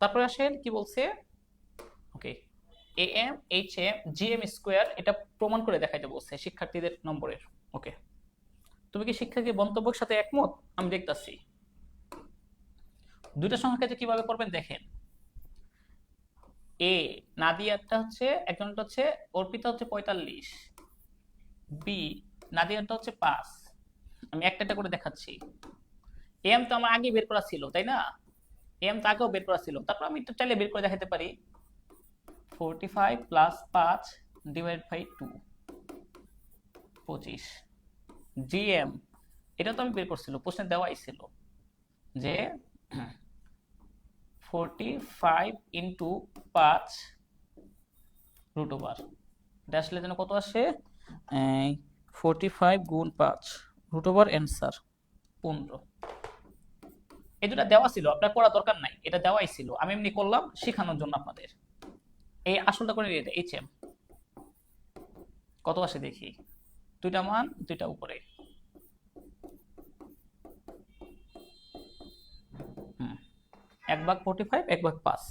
তারপরে আসেন কি বলছে। ওকে, am hm gm স্কয়ার, এটা প্রমাণ করে দেখাইতে বলছে শিক্ষার্থীদের নম্বরের। ওকে, তুমি কি শিক্ষার্থীর বক্তব্যের সাথে একমত? আমি দেখতাছি দুইটা সংখ্যার ক্ষেত্রে কিভাবে করবেন দেখেন। এ নাদিয়ারটা হচ্ছে, একজনটা হচ্ছে অর্পিতা হচ্ছে 45, বি নাদিয়ারটা হচ্ছে 5। আমি একটা একটা করে দেখাচ্ছি। এম তো আমার আগে বের করা ছিল, তাই না? এম তো আগেও বের করা ছিল, তারপর আমি একটু চাইলে বের করে দেখাতে পারি। 45 প্লাস 5 ডিভাইড বাই 2, 25। জিএম এটা তো আমি বের করছিল, প্রশ্নে দেওয়াই ছিল যে 45 ইন্টু 5 রুট ওভার, এটা আসলে যেন কত আসে, 45 গুণ 5 রুট ওভার অ্যান্সার 15। এই দুটা দেওয়া ছিল, আপনার করা দরকার নাই, এটা দেওয়াই ছিল, আমি এমনি করলাম শেখানোর জন্য আপনাদের। এই আসলটা করে নিয়ে এইচএম কত আসে দেখি, দুইটা মান দুইটা উপরে, 1/45 1/5।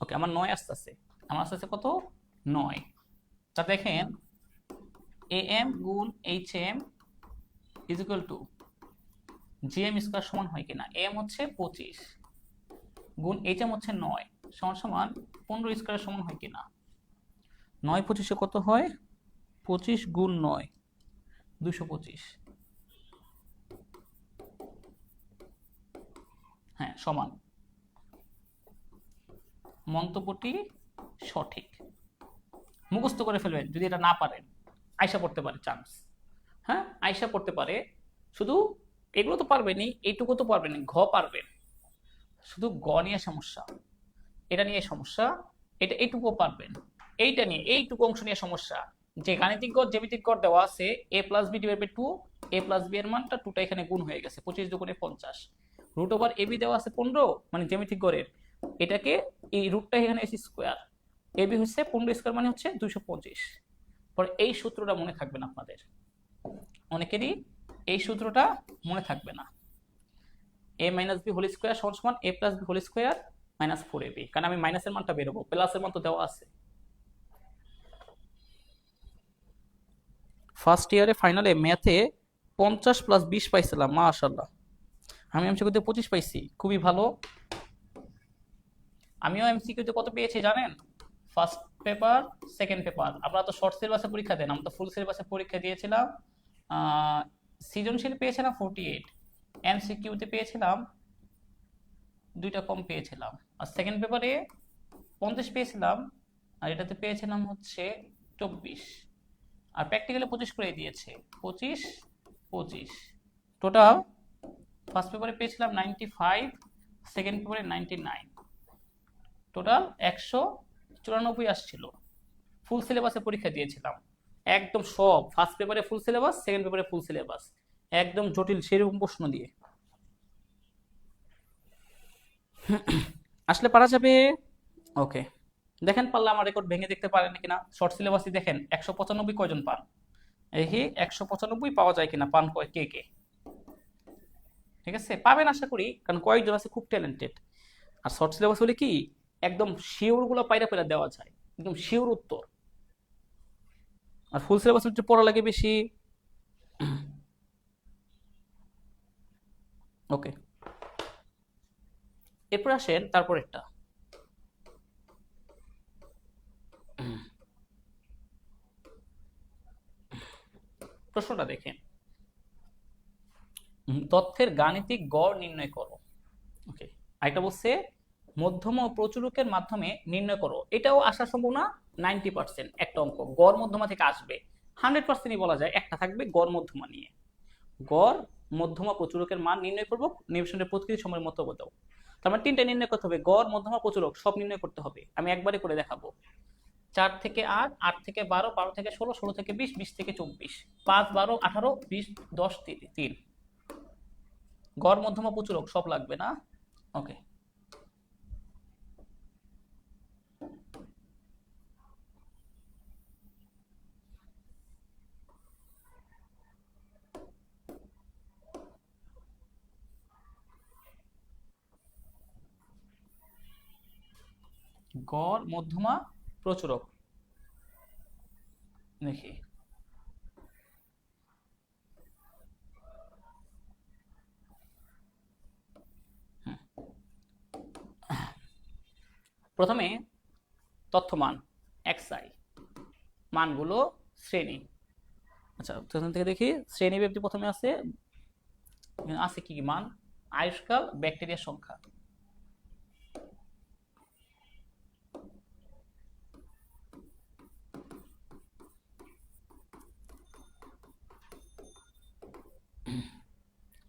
ওকে, আমার 9 আসতেছে, আমার আসতেছে কত 9। তা দেখেন am গুণ hm is equal two gm square সমান হয় কিনা। am হচ্ছে 25 গুণ hm হচ্ছে 9 সমান সমান 15 স্কয়ার সমান হয় কিনা। 9 25 কত হয়, 25 গুণ 9 225। হ্যাঁ সমান, মন্তব্যটি সঠিক। মুখস্থ করে ফেলবেন যদি এটা না পারেন, আয়শা পড়তে পারে চান্স, হ্যাঁ আয়শা পড়তে পারে, শুধু এগুলো তো পারবেনই, এইটুকু তো পারবেন, ঘ পারবেন, শুধু গ নিয়ে সমস্যা, এটা নিয়ে সমস্যা, এটা এইটুকু পারবেন, এইটা নিয়ে এইটুকু অংশ নিয়ে সমস্যা, যে গাণিতিক গড় জ্যামিতিক গড় দেওয়া আছে a plus B divide by 2, a plus B এর মানটা 2টা এখানে গুণ হয়ে গেছে, 25 দুগুণে 50, রুট ওভার এ বি দেওয়া আছে 15 মানে জ্যামিতিক গড়ের, এটাকে এই রুটটা এখানে এসি স্কোয়ার, এ বি হচ্ছে 15 স্কোয়ার মানে হচ্ছে 225। পরে এই সূত্রটা মনে থাকবে না আপনাদের অনেকেরই, এই সূত্রটা মনে থাকবে না, a minus B whole square সমান সমান a plus B whole square minus 4ab, কারণ আমি মাইনাসের মানটা বেরোবো, প্লাসের মান তো দেওয়া আছে। ফার্স্ট ইয়ারে ফাইনালে ম্যাথে 50 প্লাস 20 পাইছিলাম, মাশাআল্লাহ। আমি এমসিকিউতে 25 পাইছি, খুবই ভালো। আমিও এমসিকিউতে কত পেয়েছি জানেন, ফার্স্ট পেপার সেকেন্ড পেপার, আপনারা তো শর্ট সিলেবাসে পরীক্ষা দেন, আমরা তো ফুল সিলেবাসে পরীক্ষা দিয়েছিলাম। সৃজনশীল পেয়েছিলাম 48, এমসিকিউতে পেয়েছিলাম দুইটা কম পেয়েছিলাম, আর সেকেন্ড পেপারে 50 পেয়েছিলাম, আর এটাতে পেয়েছিলাম হচ্ছে 24, আর প্র্যাকটিক্যালে 25 করে দিয়েছে, 25 25। টোটাল ফার্স্ট পেপারে পেয়েছিলাম 95, সেকেন্ড পেপারে 99, টোটাল 194 আসছিল। ফুল সিলেবাসে পরীক্ষা দিয়েছিলাম, একদম সব, ফার্স্ট পেপারে ফুল সিলেবাস, সেকেন্ড পেপারে ফুল সিলেবাস, একদম জটিল সেরকম প্রশ্ন দিয়ে। আসলে পারা যাবে। ওকে, দেখেন পারলে আমার রেকর্ড ভেঙে দেখতে পারেন কিনা। শর্ট সিলেবাসই দেখেন 195 কয়জন পান, এই 195 পাওয়া যায় কিনা, পান কে কে, ঠিক আছে পাবেন আশা করি, কারণ কয়েকজন আছে খুব ট্যালেন্টেড। আর শর্ট সিলেবাস হলে কি একদম শিওর গুলো পাইরা পাইরা দেওয়া যায়, একদম শিওর উত্তর। আর ফুল সিলেবাস হচ্ছে পড়া লাগে বেশি। ওকে, এরপর আসেন তারপর একটা প্রশ্নটা দেখেন, তথ্যের গাণিতিক গড় নির্ণয় করো। ওকে, আরেকটা বলছে মধ্যমা ও প্রচুরকের মাধ্যমে নির্ণয় করো, এটাও আসার সম্ভাবনা 90%। একটা অঙ্ক গড় মধ্যমা থেকে আসবে, 100%ই বলা যায় একটা থাকবে গড় মধ্যমা নিয়ে। গড় মধ্যমা প্রচুরকের মান নির্ণয় করবো নিউটনের প্রকৃতি সময়ের মতো দাও, তার মানে 3টা নির্ণয় করতে হবে, গড় মধ্যমা প্রচুরক সব নির্ণয় করতে হবে। আমি একবারে করে দেখাবো, 4 থেকে 8, 8 থেকে 12, 12 থেকে 16, 16 থেকে 20, 20 থেকে 24, 5 12 18 20 10 3। গড় মধ্যমা প্রচুরক সব লাগবে না। ওকে, গড় মধ্যমা প্রচুরক দেখি, প্রথমে তথ্যমান xi, মানগুলো শ্রেণী। আচ্ছা প্রথম থেকে দেখি, শ্রেণী ব্যক্তি প্রথমে আছে, আছে কি কি মান, আয়ুষ্কাল, ব্যাকটেরিয়ার সংখ্যা,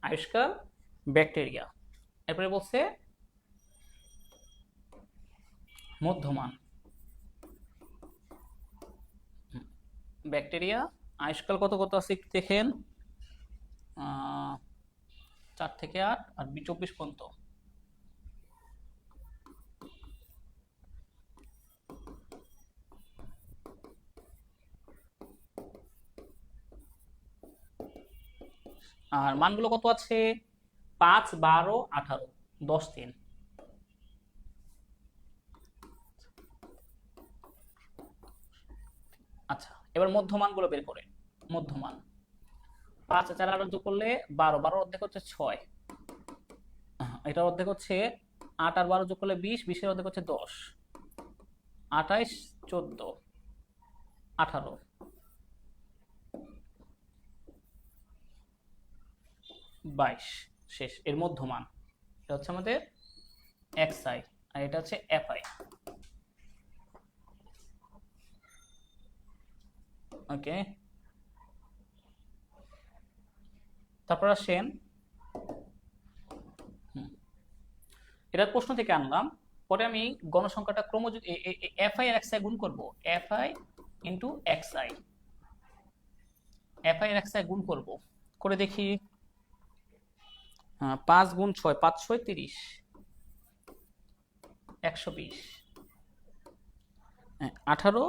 আয়ুষ্কাল ব্যাকটেরিয়া। এরপরে বলছে মধ্যমান, ব্যাকটেরিয়া আয়ুষ্কাল কত কত আছে একটু দেখেন, 4 থেকে 8 আর 24 পর্যন্ত। আর মানগুলো কত আছে, 5, 12, 18, 10, 3। আচ্ছা, এবার মধ্যমানগুলো বের করে। মধ্যমান 5 আর 4 যোগ করলে 12, 12 অর্ধেক হচ্ছে 6, এটার অর্ধেক হচ্ছে 8 আর 12 যোগ করলে 20, 20 এর অর্ধেক হচ্ছে 10, 28, 14, 18, 22। শেষ। এর মধ্যমান এটা হচ্ছে আমাদের xi আর এটা হচ্ছে fi। ওকে, তারপর আসেন, এটা প্রশ্ন থেকে আনলাম, পরে আমি গণসংখ্যাটা ক্রমযুক্ত fi আর xi গুণ করব, fi ইন্টু xi, fi আর xi গুণ করব, করে দেখি। 5 গুণ 6, 5 6 30, 120। 18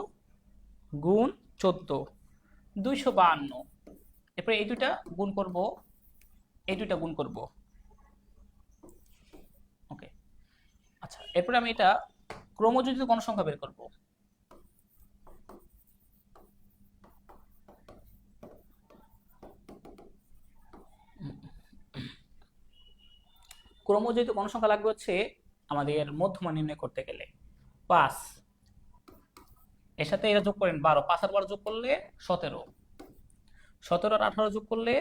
গুণ 14, 252। এরপরে এই দুইটা গুণ করব, এই দুইটা গুণ করব। ওকে, আচ্ছা, এরপরে আমি এটা ক্রমযোজিত গণসংখ্যা বের করব। ক্রমযোজিত গণসংখ্যা লাগবে হচ্ছে আমাদের মধ্যমান নির্ণয় করতে গেলে 5, এর সাথে এরা যোগ করেন 12, 5 আর 12 যোগ করলে 17, 17 আর 18 যোগ করলে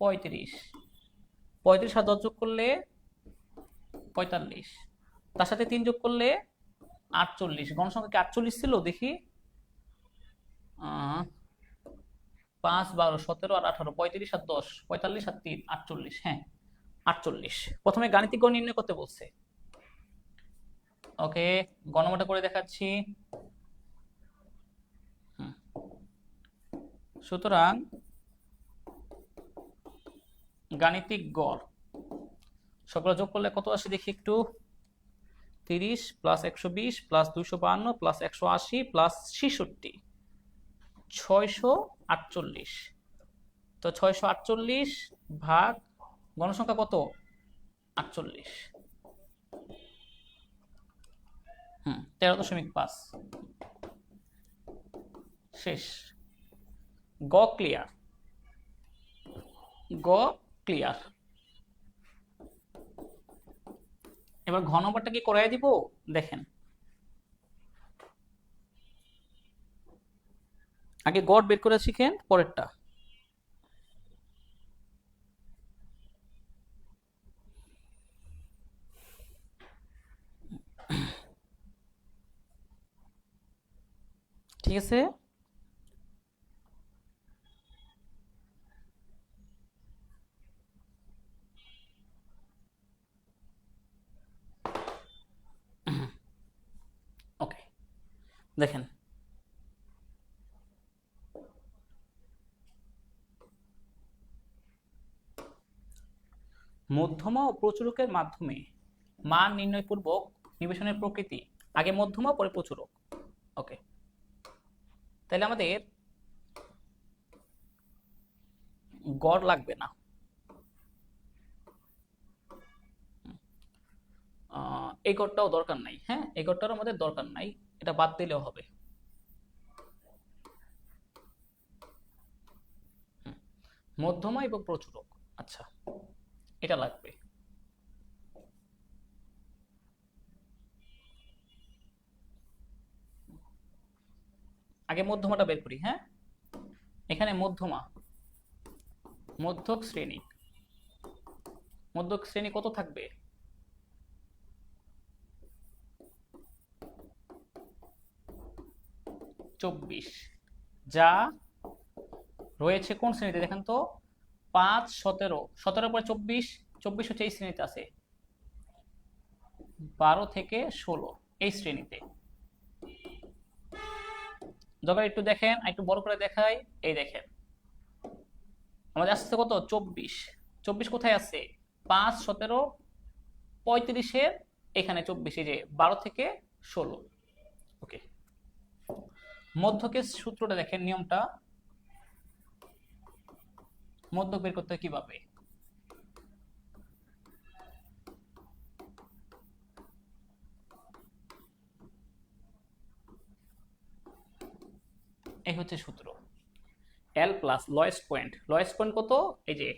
35, 35 আর 10 যোগ করলে 45, তার সাথে 3 যোগ করলে 48। গণসংখ্যা কি 48 ছিল দেখি, 5, 12, 17 আর 18, 35 আর 10, 45 আর 3, 48। হ্যাঁ, 48। প্রথমে গাণিতিক গড় নির্ণয় করতে বলছে। ওকে, গণনাটা করে দেখাচ্ছি। সুতরাং গাণিতিক গড় সবগুলো যোগ করলে কত আসে দেখি একটু, 30 প্লাস 120 প্লাস 252 প্লাস 180 প্লাস 66, 648। তো 648 ভাগ গণসংখ্যা কত, 48। 13.5। শেষ। গ ক্লিয়ার, গ ক্লিয়ার। এবার ঘ নম্বরটা কি করাই দিব, দেখেন। আগে গড় বের করে শিখেন, পরেরটা। ঠিক আছে, ওকে, দেখেন। মধ্যমা ও প্রচুরকের মাধ্যমে মান নির্ণয় পূর্বক নিবেশনের প্রকৃতি। আগে মধ্যমা পরে প্রচুরক। ওকে, তাহলে আমাদের গড় লাগবে না, এই গড়টাও দরকার নাই। হ্যাঁ, এই গড়টারও আমাদের দরকার নাই, এটা বাদ দিলেও হবে। মধ্যমা এবং প্রচুরক, আচ্ছা, এটা লাগবে। আগে মধ্যমাটা বের করি। হ্যাঁ, এখানে মধ্যমা, মধ্যক শ্রেণী, মধ্যক শ্রেণী কত থাকবে, 24, যা রয়েছে কোন শ্রেণীতে দেখেন তো, 5, 17, 17 পরে 24, 24 হচ্ছে এই শ্রেণীতে আছে, 12 থেকে 16 এই শ্রেণীতে। যখন একটু দেখেন, একটু বড় করে দেখাই, এই দেখেন আমাদের আসছে কত, 24। 24 কোথায় আছে, 5, 17, 35-এর এখানে 24, এই যে 12 থেকে 16। ওকে, মধ্যকের সূত্রটা দেখেন, নিয়মটা মধ্যক বের করতে হয় কিভাবে। এই হচ্ছে সূত্র, L plus lowest point. Lowest point কত, এই যে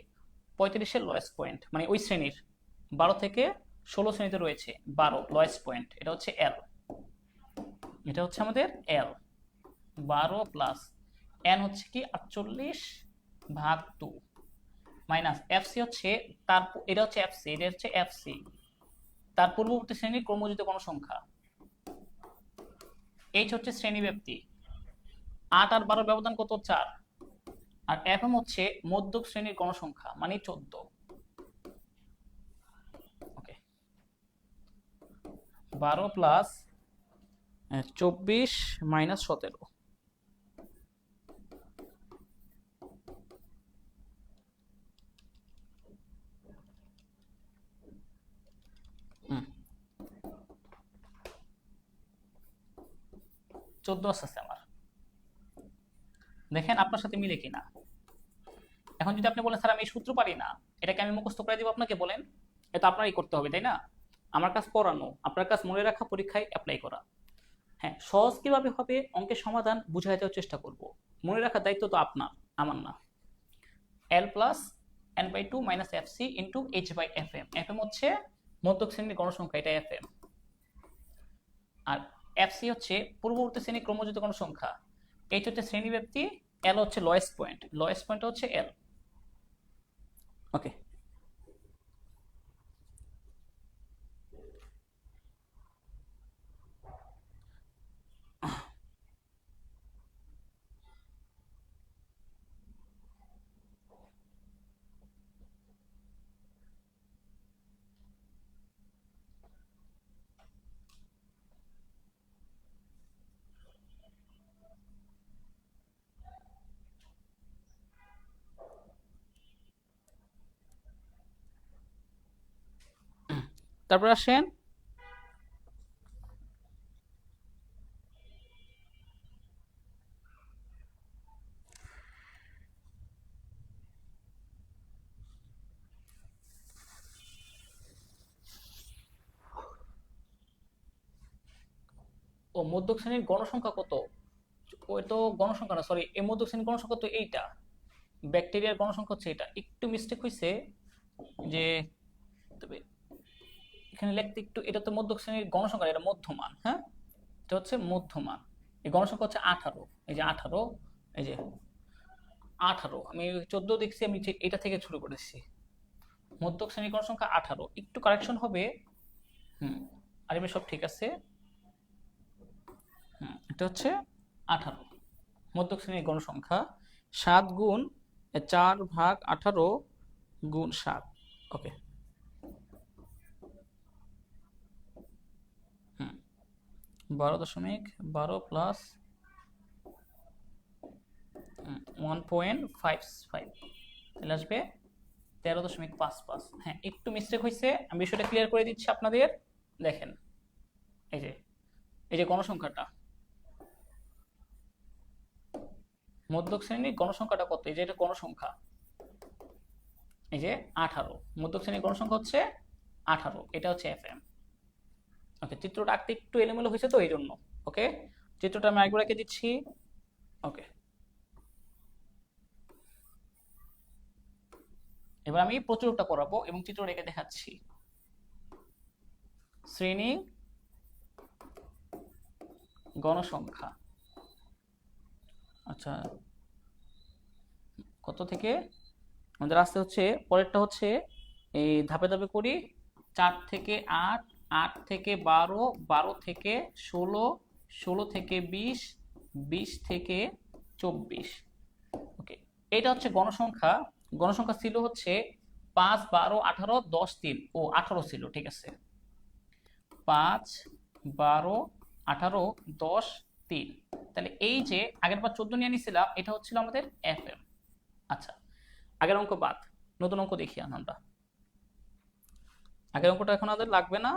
35-এর লয়েস্ট পয়েন্ট, মানে ওই শ্রেণীর 12 থেকে 16 শ্রেণীতে রয়েছে 12 লয়েস্ট পয়েন্ট, এটা হচ্ছে এল, এটা হচ্ছে আমাদের এল। 12 প্লাস এন হচ্ছে কি 48/2 মাইনাস এফসি হচ্ছে তার, এটা হচ্ছে এফসি, এটা হচ্ছে এফসি তার পূর্ববর্তী শ্রেণীর ক্রমযোজিত গণসংখ্যা। এইচ হচ্ছে শ্রেণীব্যাপ্তি, 8 আর 12 ব্যবধান কত, 4। আর এফএম হচ্ছে মধ্যক শ্রেণীর গণসংখ্যা, মানে 14। ওকে, 12 প্লাস 24 মাইনাস 17। হুম, 14 আসছে আমার। দেখেন আপনার সাথে মিলে কিনা। এখন যদি আপনি বলেন স্যার আমি এই সূত্র পারি না, এটাকে আমি মুখস্থ করে দিব আপনাকে, বলেন, এটা আপনারই করতে হবে, তাই না? আমার কাজ পড়ানো, আপনার কাজ মনে রাখা, পরীক্ষায় অ্যাপ্লাই করা। হ্যাঁ, সহজ কিভাবে হবে অঙ্কের সমাধান বুঝাই দেওয়ার চেষ্টা করব, মনে রাখার দায়িত্ব তো আপনার, আমার না। L plus n/2 minus FC into h/fm। FM হচ্ছে মধ্যক শ্রেণীর গণসংখ্যা, এটা এফএম। আর এফসি হচ্ছে পূর্ববর্তী শ্রেণীর ক্রমযোজিত গণসংখ্যা। এইচ হচ্ছে শ্রেণীব্যাপ্তি, এল হচ্ছে লয়েস্ট পয়েন্ট, লয়েস্ট পয়েন্ট হচ্ছে এল। ওকে, তারপর আসেন ও মধ্যক শ্রেণীর গণসংখ্যা কত। ওই তো গণসংখ্যা না, সরি, এই মধ্যক শ্রেণীর গণসংখ্যা তো এইটা, ব্যাকটেরিয়ার গণসংখ্যা হচ্ছে এটা। একটু মিস্টেক হয়েছে, যে তবে এখানে লিখতে একটু, এটা তো মধ্যক শ্রেণীর গণসংখ্যা, এটা মধ্যমান, হ্যাঁ, এটা হচ্ছে মধ্যমান। এই গণসংখ্যা হচ্ছে 18, এই যে 18, এই যে 18, আমি 14 দেখছি, আমি এটা থেকে শুরু করেছি। মধ্যক শ্রেণীর গণসংখ্যা 18, একটু কারেকশন হবে। হুম, আর এমনি সব ঠিক আছে। হুম, এটা হচ্ছে 18 মধ্যক শ্রেণীর গণসংখ্যা। 7 গুণ 4/18 গুণ 7। ওকে, হুম, 12.12 প্লাস 1.55, তাহলে আসবে 13.55। হ্যাঁ, একটু মিস্টেক হয়েছে, আমি বিষয়টা ক্লিয়ার করে দিচ্ছি আপনাদের। দেখেন, এই যে, এই যে গণসংখ্যাটা, মধ্যক শ্রেণীর গণসংখ্যাটা কত, এই যে এটা গণসংখ্যা, এই যে 18, মধ্যক শ্রেণীর গণসংখ্যা হচ্ছে 18, এটা হচ্ছে এফএম। ওকে, চিত্রটা আঁকতে একটু এলোমেলো হয়েছে তো এই জন্য। ওকে, চিত্রটা আমি আরেকবার এঁকে দিচ্ছি। ওকে, এবার আমি প্রচুরটা করাবো এবং চিত্র রেখে দেখাচ্ছি। শ্রেণী গণসংখ্যা, আচ্ছা, কত থেকে আমাদের আসতে হচ্ছে, পরেরটা হচ্ছে এই ধাপে ধাপে করি। 4 থেকে 8, 8 থেকে 12, 12 থেকে 16, 16 থেকে 20, 20 থেকে 24। ওকে, এটা হচ্ছে গণসংখ্যা। গণসংখ্যা ছিল হচ্ছে 5, 12, 18, 10, 3 ও 18 ছিল, ঠিক আছে। 5, 12, 18, 10, 3। তাহলে এই যে আগের বার 14 নিয়ে নিছিলাম, এটা হচ্ছিল আমাদের FM। আচ্ছা, আগের অঙ্ক বাদ, নতুন অঙ্ক দেখি আমরা। আগের অঙ্কটা এখন আমাদের লাগবে না,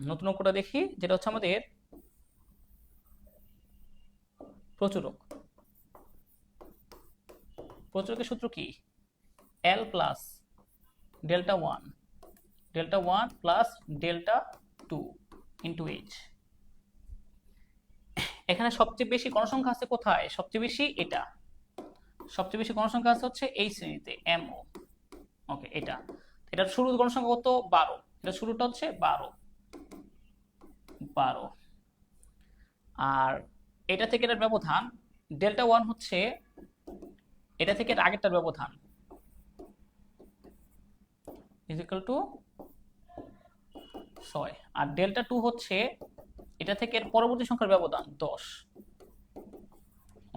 নতুন অঙ্কটা দেখি, যেটা হচ্ছে আমাদের প্রচুরক। প্রচুরকের সূত্র কি? L plus delta 1 plus delta 2 into H। এখানে সবচেয়ে বেশি গণসংখ্যা আছে কোথায়? সবচেয়ে বেশি এটা, সবচেয়ে বেশি গণসংখ্যা আছে হচ্ছে এই শ্রেণীতে MO। ওকে, এটার শুরুর গণসংখ্যা কত? 12। এটা শুরুটা হচ্ছে 12। আর এটা থেকে এটার ব্যবধান ডেল্টা 1 হচ্ছে এটা থেকে এর আগেরটার ব্যবধান ইজ ইকুয়াল টু 6। আর ডেল্টা 2 হচ্ছে এটা থেকে এর পরবর্তী সংখ্যার ব্যবধান 10।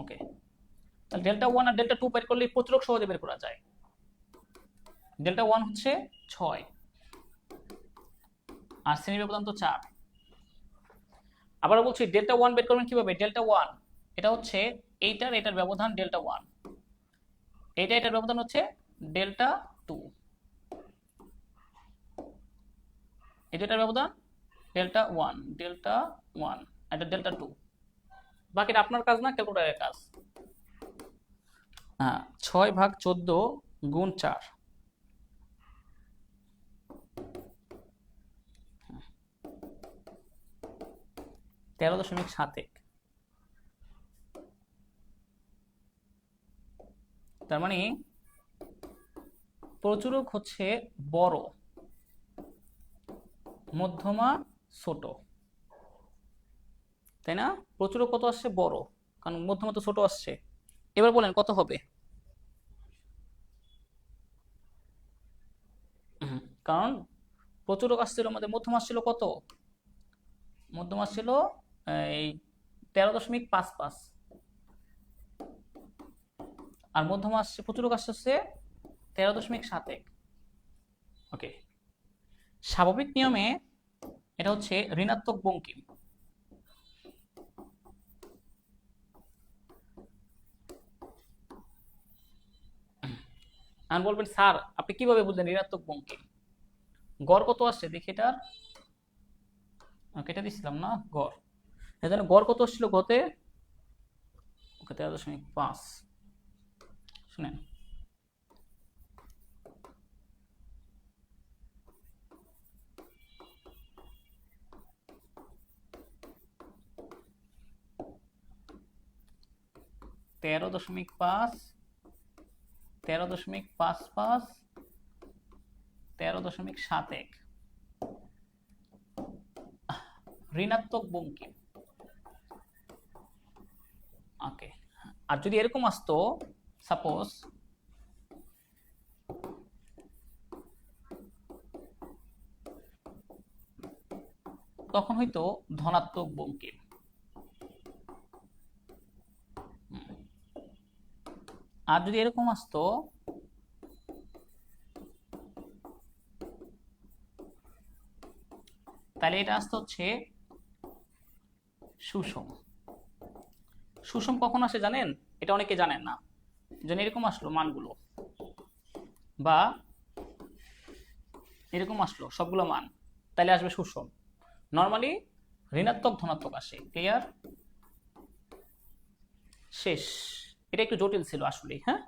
ওকে, তাহলে ডেল্টা 1 আর ডেল্টা 2 বের করলে প্রচুরক সহজে বের করা যায়। ডেল্টা 1 হচ্ছে 6 আর শ্রেণীর ব্যবধান তো 4। আবার বলছি ডেল্টা 1 বের করবেন কিভাবে? ডেল্টা 1 এটা হচ্ছে এটার ব্যবধান ডেল্টা 1, এটার ব্যবধান হচ্ছে ডেল্টা 2, এই দুটার ব্যবধান ডেল্টা 1 এটা ডেল্টা 2। বাকিটা আপনার কাজ না, ক্যালকুলেটরের কাজ। 6/14 গুণ 4, 13.71। তার মানে প্রচুরক হচ্ছে বড়, মধ্যমা ছোট, তাই না? প্রচুরক কত আসছে? বড়, কারণ মধ্যমা তো ছোট আসছে। এবার বলেন কত হবে? কারণ প্রচুরক আসছিল আমাদের, মধ্যমা আসছিল কত? মধ্যমা আসছিল এই 13.55, আর মধ্যমা আসছে, প্রচুরক আসছে 13.71। ওকে, স্বাভাবিক নিয়মে এটা হচ্ছে ঋণাত্মক বঙ্কিম। আর বলবেন স্যার আপনি কিভাবে বুঝলেন ঋণাত্মক বঙ্কিম? গড় কত আসছে দেখি এটার, কেটে দিছিলাম না গড়, এখানে গড় কত আসছিল গতে? ওকে, 13.5। শুনেন, তেরো দশমিক পাঁচ, 13.55, 13.71 ঋণাত্মক বঙ্কিম। ওকে, আর যদি এরকম আসতো সাপোজ তখন হয়তো ধনাত্মক বঙ্কিম। আর যদি এরকম আসতো তাহলে এটা আসতে হচ্ছে সুষম। সুষম কখন আসে জানেন? এটা অনেকে জানেন না। যেন এরকম আসলো মানগুলো, বা এরকম আসলো সবগুলো মান, তাহলে আসবে সুষম। নর্মালি ঋণাত্মক ধনাত্মক আসে। ক্লিয়ার? শেষ। এটা একটু জটিল ছিল আসলে। হ্যাঁ,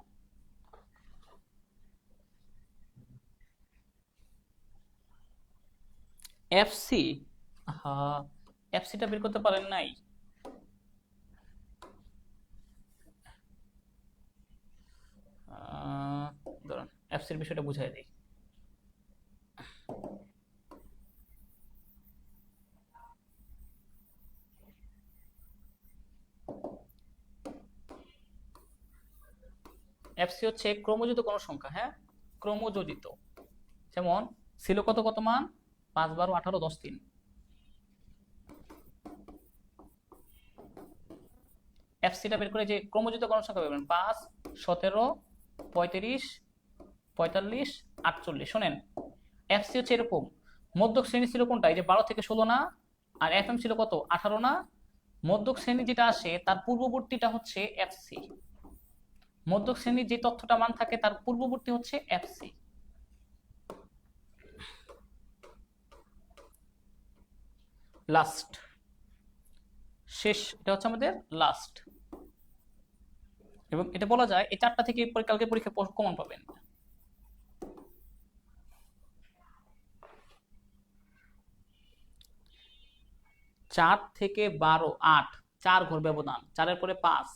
এফসি, হ্যাঁ এফসিটা বের করতে পারেন নাই? ধরুন এফসির বিষয়টা বুঝাই দিই। এফসি হচ্ছে ক্রমযোজিত কোন সংখ্যা। হ্যাঁ, ক্রমযোজিত। যেমন ছিল কত কত মান? 5, 12, 18, 10, 3। এফসিটা বের করে যে ক্রমযোজিত কোন সংখ্যা পাবেন 5, 17, 35, 45, 48। শোনেন, এফসি হচ্ছে এরকম। মধ্যক শ্রেণী ছিল কোনটা? এই যে 12 থেকে 16 না, আর এফএম ছিল কত 18 না। মধ্যক শ্রেণী যেটা আসে তার পূর্ববর্তীটা হচ্ছে এফসি। মধ্যক শ্রেণীর যে তথ্যটা মান থাকে তার পূর্ববর্তী হচ্ছে এফসি। লাস্ট, শেষ, এটা হচ্ছে আমাদের লাস্ট। এবং এটা বলা যায় এই চারটা থেকে কালকে পরীক্ষা কমন পাবেন। চার থেকে 12, 8, 4 ঘর ব্যবধান, 4-এর পরে 5,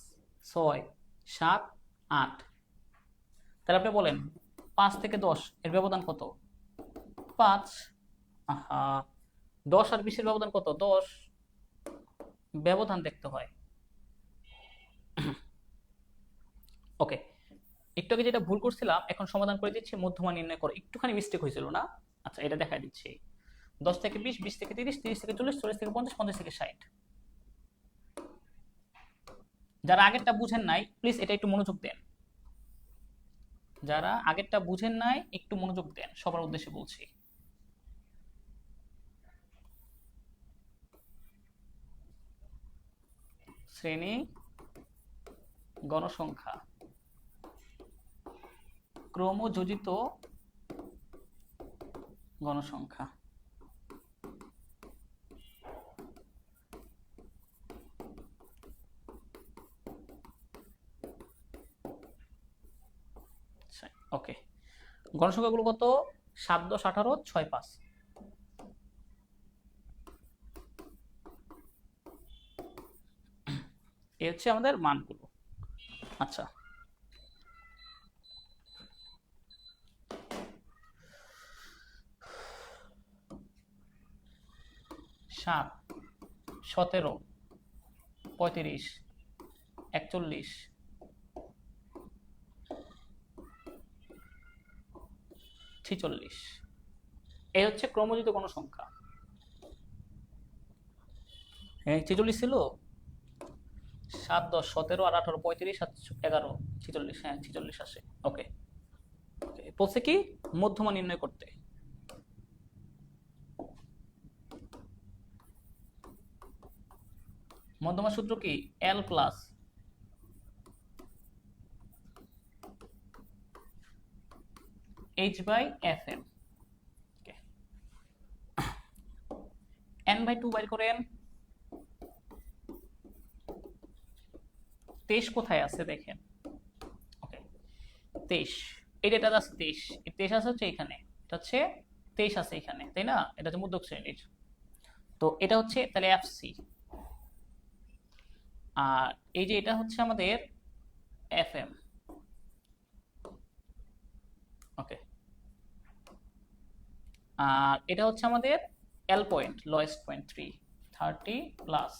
6, 7, 8। তাহলে আপনি বলেন 5 থেকে 10 এর ব্যবধান কত? 5। আহা, 10 আর 20 এর ব্যবধান কত? 10। ব্যবধান দেখতে হয়। ওকে, একটু আগে যেটা ভুল করছিলাম এখন সমাধান করে দিচ্ছি। মধ্যমান নির্ণয় করো, একটুখানি মিস্টেক হয়েছিল না? আচ্ছা, এটা দেখাই দিচ্ছি। 10 থেকে 20, 20 থেকে 30, 30 থেকে 40, 40 থেকে 50, 50 থেকে 60। যারা আগেরটা বুঝেন নাই প্লিজ এটা একটু মনোযোগ দেন। যারা আগেরটা বুঝেন নাই একটু মনোযোগ দেন, সবার উদ্দেশ্যে বলছি। শ্রেণী গণসংখ্যা ক্রমযোজিত গণসংখ্যা। ওকে, গণসংখ্যাগুলো কত? 7, 10, 18, 6, 5। এই হচ্ছে আমাদের মানগুলো। আচ্ছা, 7, 17, 35, 41, 46। এই হচ্ছে ক্রমযোজিত গণসংখ্যা। 46 ছিল, 7, 10, 17 আর 18, 35, 11, 46। হ্যাঁ, 46 আসে। ওকে, বলছে কি মধ্যমা নির্ণয় করতে। মধ্যমা সূত্র কি? L plus H by F M. n/2 বাইর করেন। 23 কোথায় আছে দেখেন। ওকে, 23 এই ডেটা আছে। 23 আছে হচ্ছে এখানে, এটা হচ্ছে 23 আছে এখানে, তাই না? এটা হচ্ছে মধ্যক শ্রেণীর। তো এটা হচ্ছে তাহলে এফসি। আর এই যে এটা হচ্ছে আমাদের এফএম। ওকে, আর এটা হচ্ছে আমাদের এল point, lowest point 3, 30 plus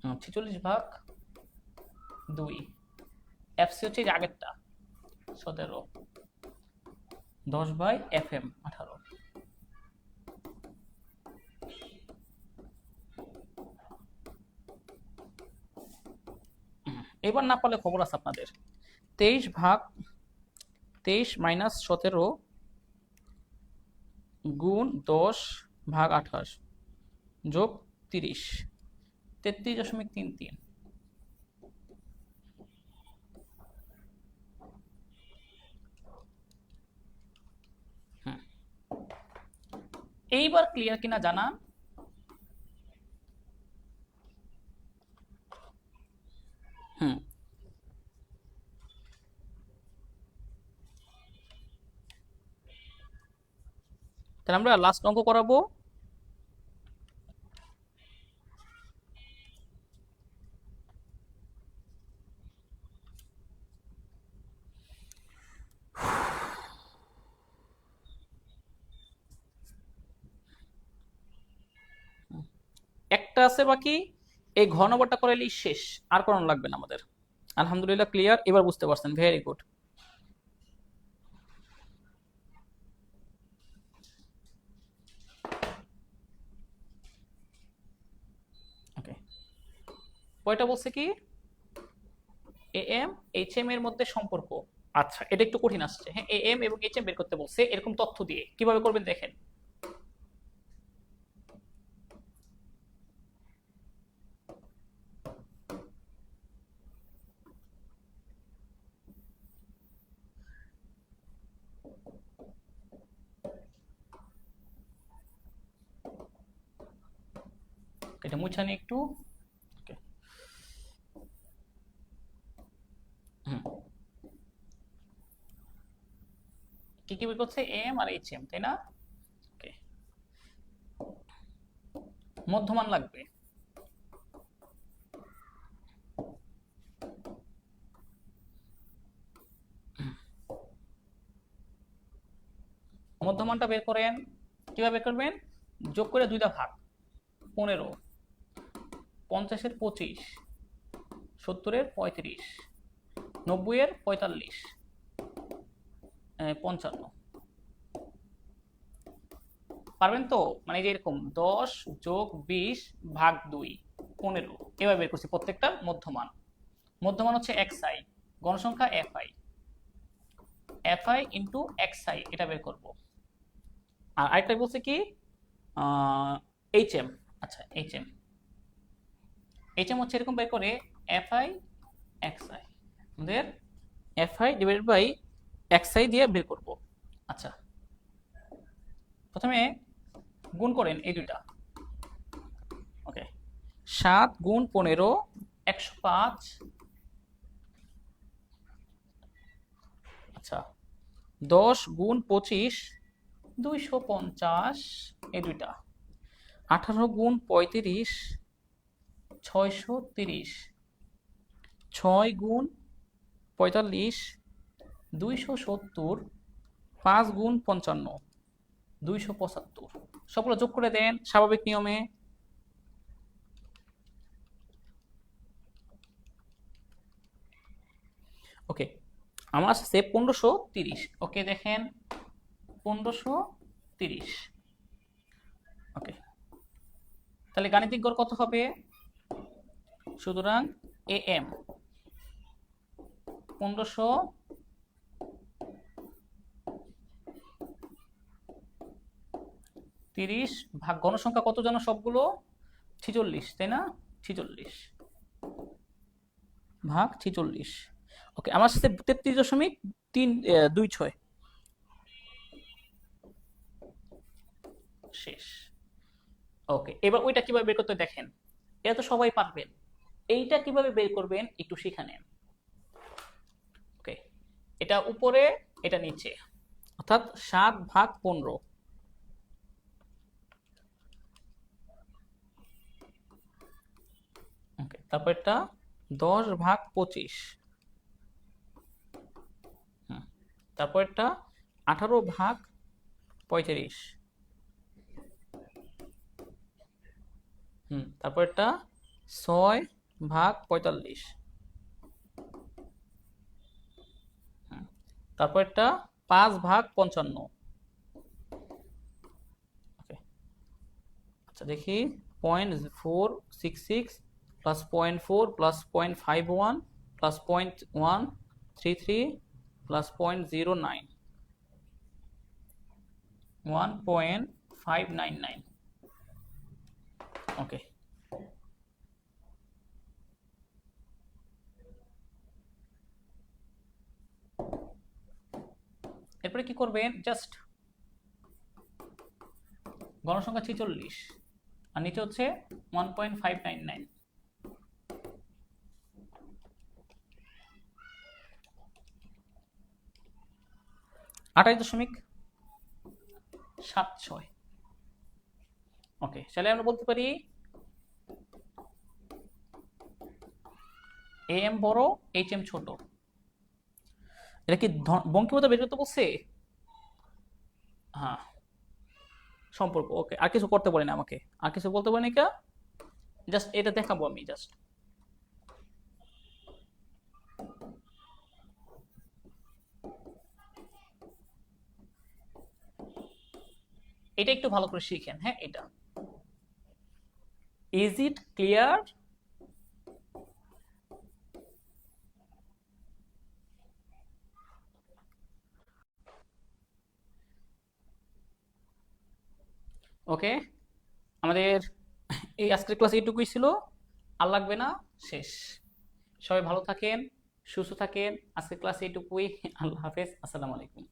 46/2। FC হচ্ছে যে আগেরটা 17, 10/FM 18। এবার না পারলে খবর আছে আপনাদের। 23 মাইনাস 17 গুণ 10/28 যোগ 30, 33.33। এইবার ক্লিয়ার কিনা জানা? তাহলে আমরা লাস্ট অঙ্ক করাবো। একটা আছে বাকি, এই ঘ নম্বরটা করাইলেই শেষ, আর করানো লাগবে না আমাদের। আলহামদুলিল্লাহ ক্লিয়ার, এবার বুঝতে পারছেন, ভেরি গুড। ওকে, কয়টা বলছে কি এএম এইচএম এর মধ্যে সম্পর্ক। আচ্ছা, এটা একটু কঠিন আসছে। হ্যাঁ, এএম এবং এইচএম বের করতে বলছে এরকম তথ্য দিয়ে। কিভাবে করবেন দেখেন। এটা মুছানি একটু। ওকে, কি কি বের করছে? এম আর এইচ এম, তাই না? ওকে, মধ্যমান লাগবে। মধ্যমানটা বের করেন, কিভাবে বের করবেন? যোগ করে 2 দা ভাগ, 15, 50-এর 25, 70-এর 35, 90-এর 45, 55। পারবেন তো? মানে যে এরকম 10 যোগ 20 ভাগ 2, 15, এভাবে বের করছি প্রত্যেকটার মধ্যমান। মধ্যমান হচ্ছে xi, গণসংখ্যা fi ইন্টু xi, এটা বের করব। আর আরেকটা বলছে কি, hm। আচ্ছা, hm হচ্ছে এরকম বের করে fi xi, আমাদের fi ডিভাইডেড বাই xi দিয়ে বের করব। আচ্ছা, প্রথমে গুণ করেন এই দুইটা। ওকে, 7 গুণ 15, 105। আচ্ছা, 10 গুণ 25, 250, এই দুইটা। 18 গুণ 35, 630, 6 গুণ 45, 270, 5 গুণ 55, 275। সবগুলো যোগ করে দেন স্বাভাবিক নিয়মে। ওকে, আমার আছে 1530। ওকে, দেখেন 1530। ওকে, তাহলে গাণিতিক গড় কত হবে? সুতরাং am 1530 ভাগ গণসংখ্যা কত জানো সবগুলো? 46, তাই না? 46 ভাগ 46। ওকে, আমার সাথে 33.326 শেষ। ওকে, এবার ওইটা কিভাবে বের করতে দেখেন, এটা তো সবাই পারবেন। এইটা কিভাবে বের করবেন একটু শিখে নেন। ওকে, এটা উপরে, এটা নিচে, অর্থাৎ 7 ভাগ 15। ওকে, তারপর এটা 10 ভাগ 25। তারপর এটা 18 ভাগ 35। তারপর এটা 6 ভাগ 45। তারপর এটা 5 ভাগ 55। ওকে, আচ্ছা দেখি, 0.466 প্লাস 0.4 প্লাস 0.51 প্লাস 0.133 প্লাস 0.09, 1.599। ওকে, এরপরে কি করবেন? জাস্ট গণসংখ্যা 46 আর নিচে হচ্ছে 1.599। 28.76। ওকে, তাহলে আমরা বলতে পারি am বড়, hm ছোট। এটা কি বঙ্কিমতা বের করতে বলছে? হ্যাঁ, সম্পর্ক। ওকে, আর কিছু করতে পারি না, আমাকে আর কিছু বলতে পারি না, জাস্ট এটা দেখাবো আমি। জাস্ট এটা একটু ভালো করে শিখেন। হ্যাঁ, এটা ইজ ইট ক্লিয়ার? ওকে, আমাদের এই আজকের ক্লাস এইটুকুই ছিল, আর লাগবে না, শেষ। সবাই ভালো থাকেন, সুস্থ থাকেন। আজকের ক্লাস এইটুকুই। আল্লাহ হাফেজ, আসসালামু আলাইকুম।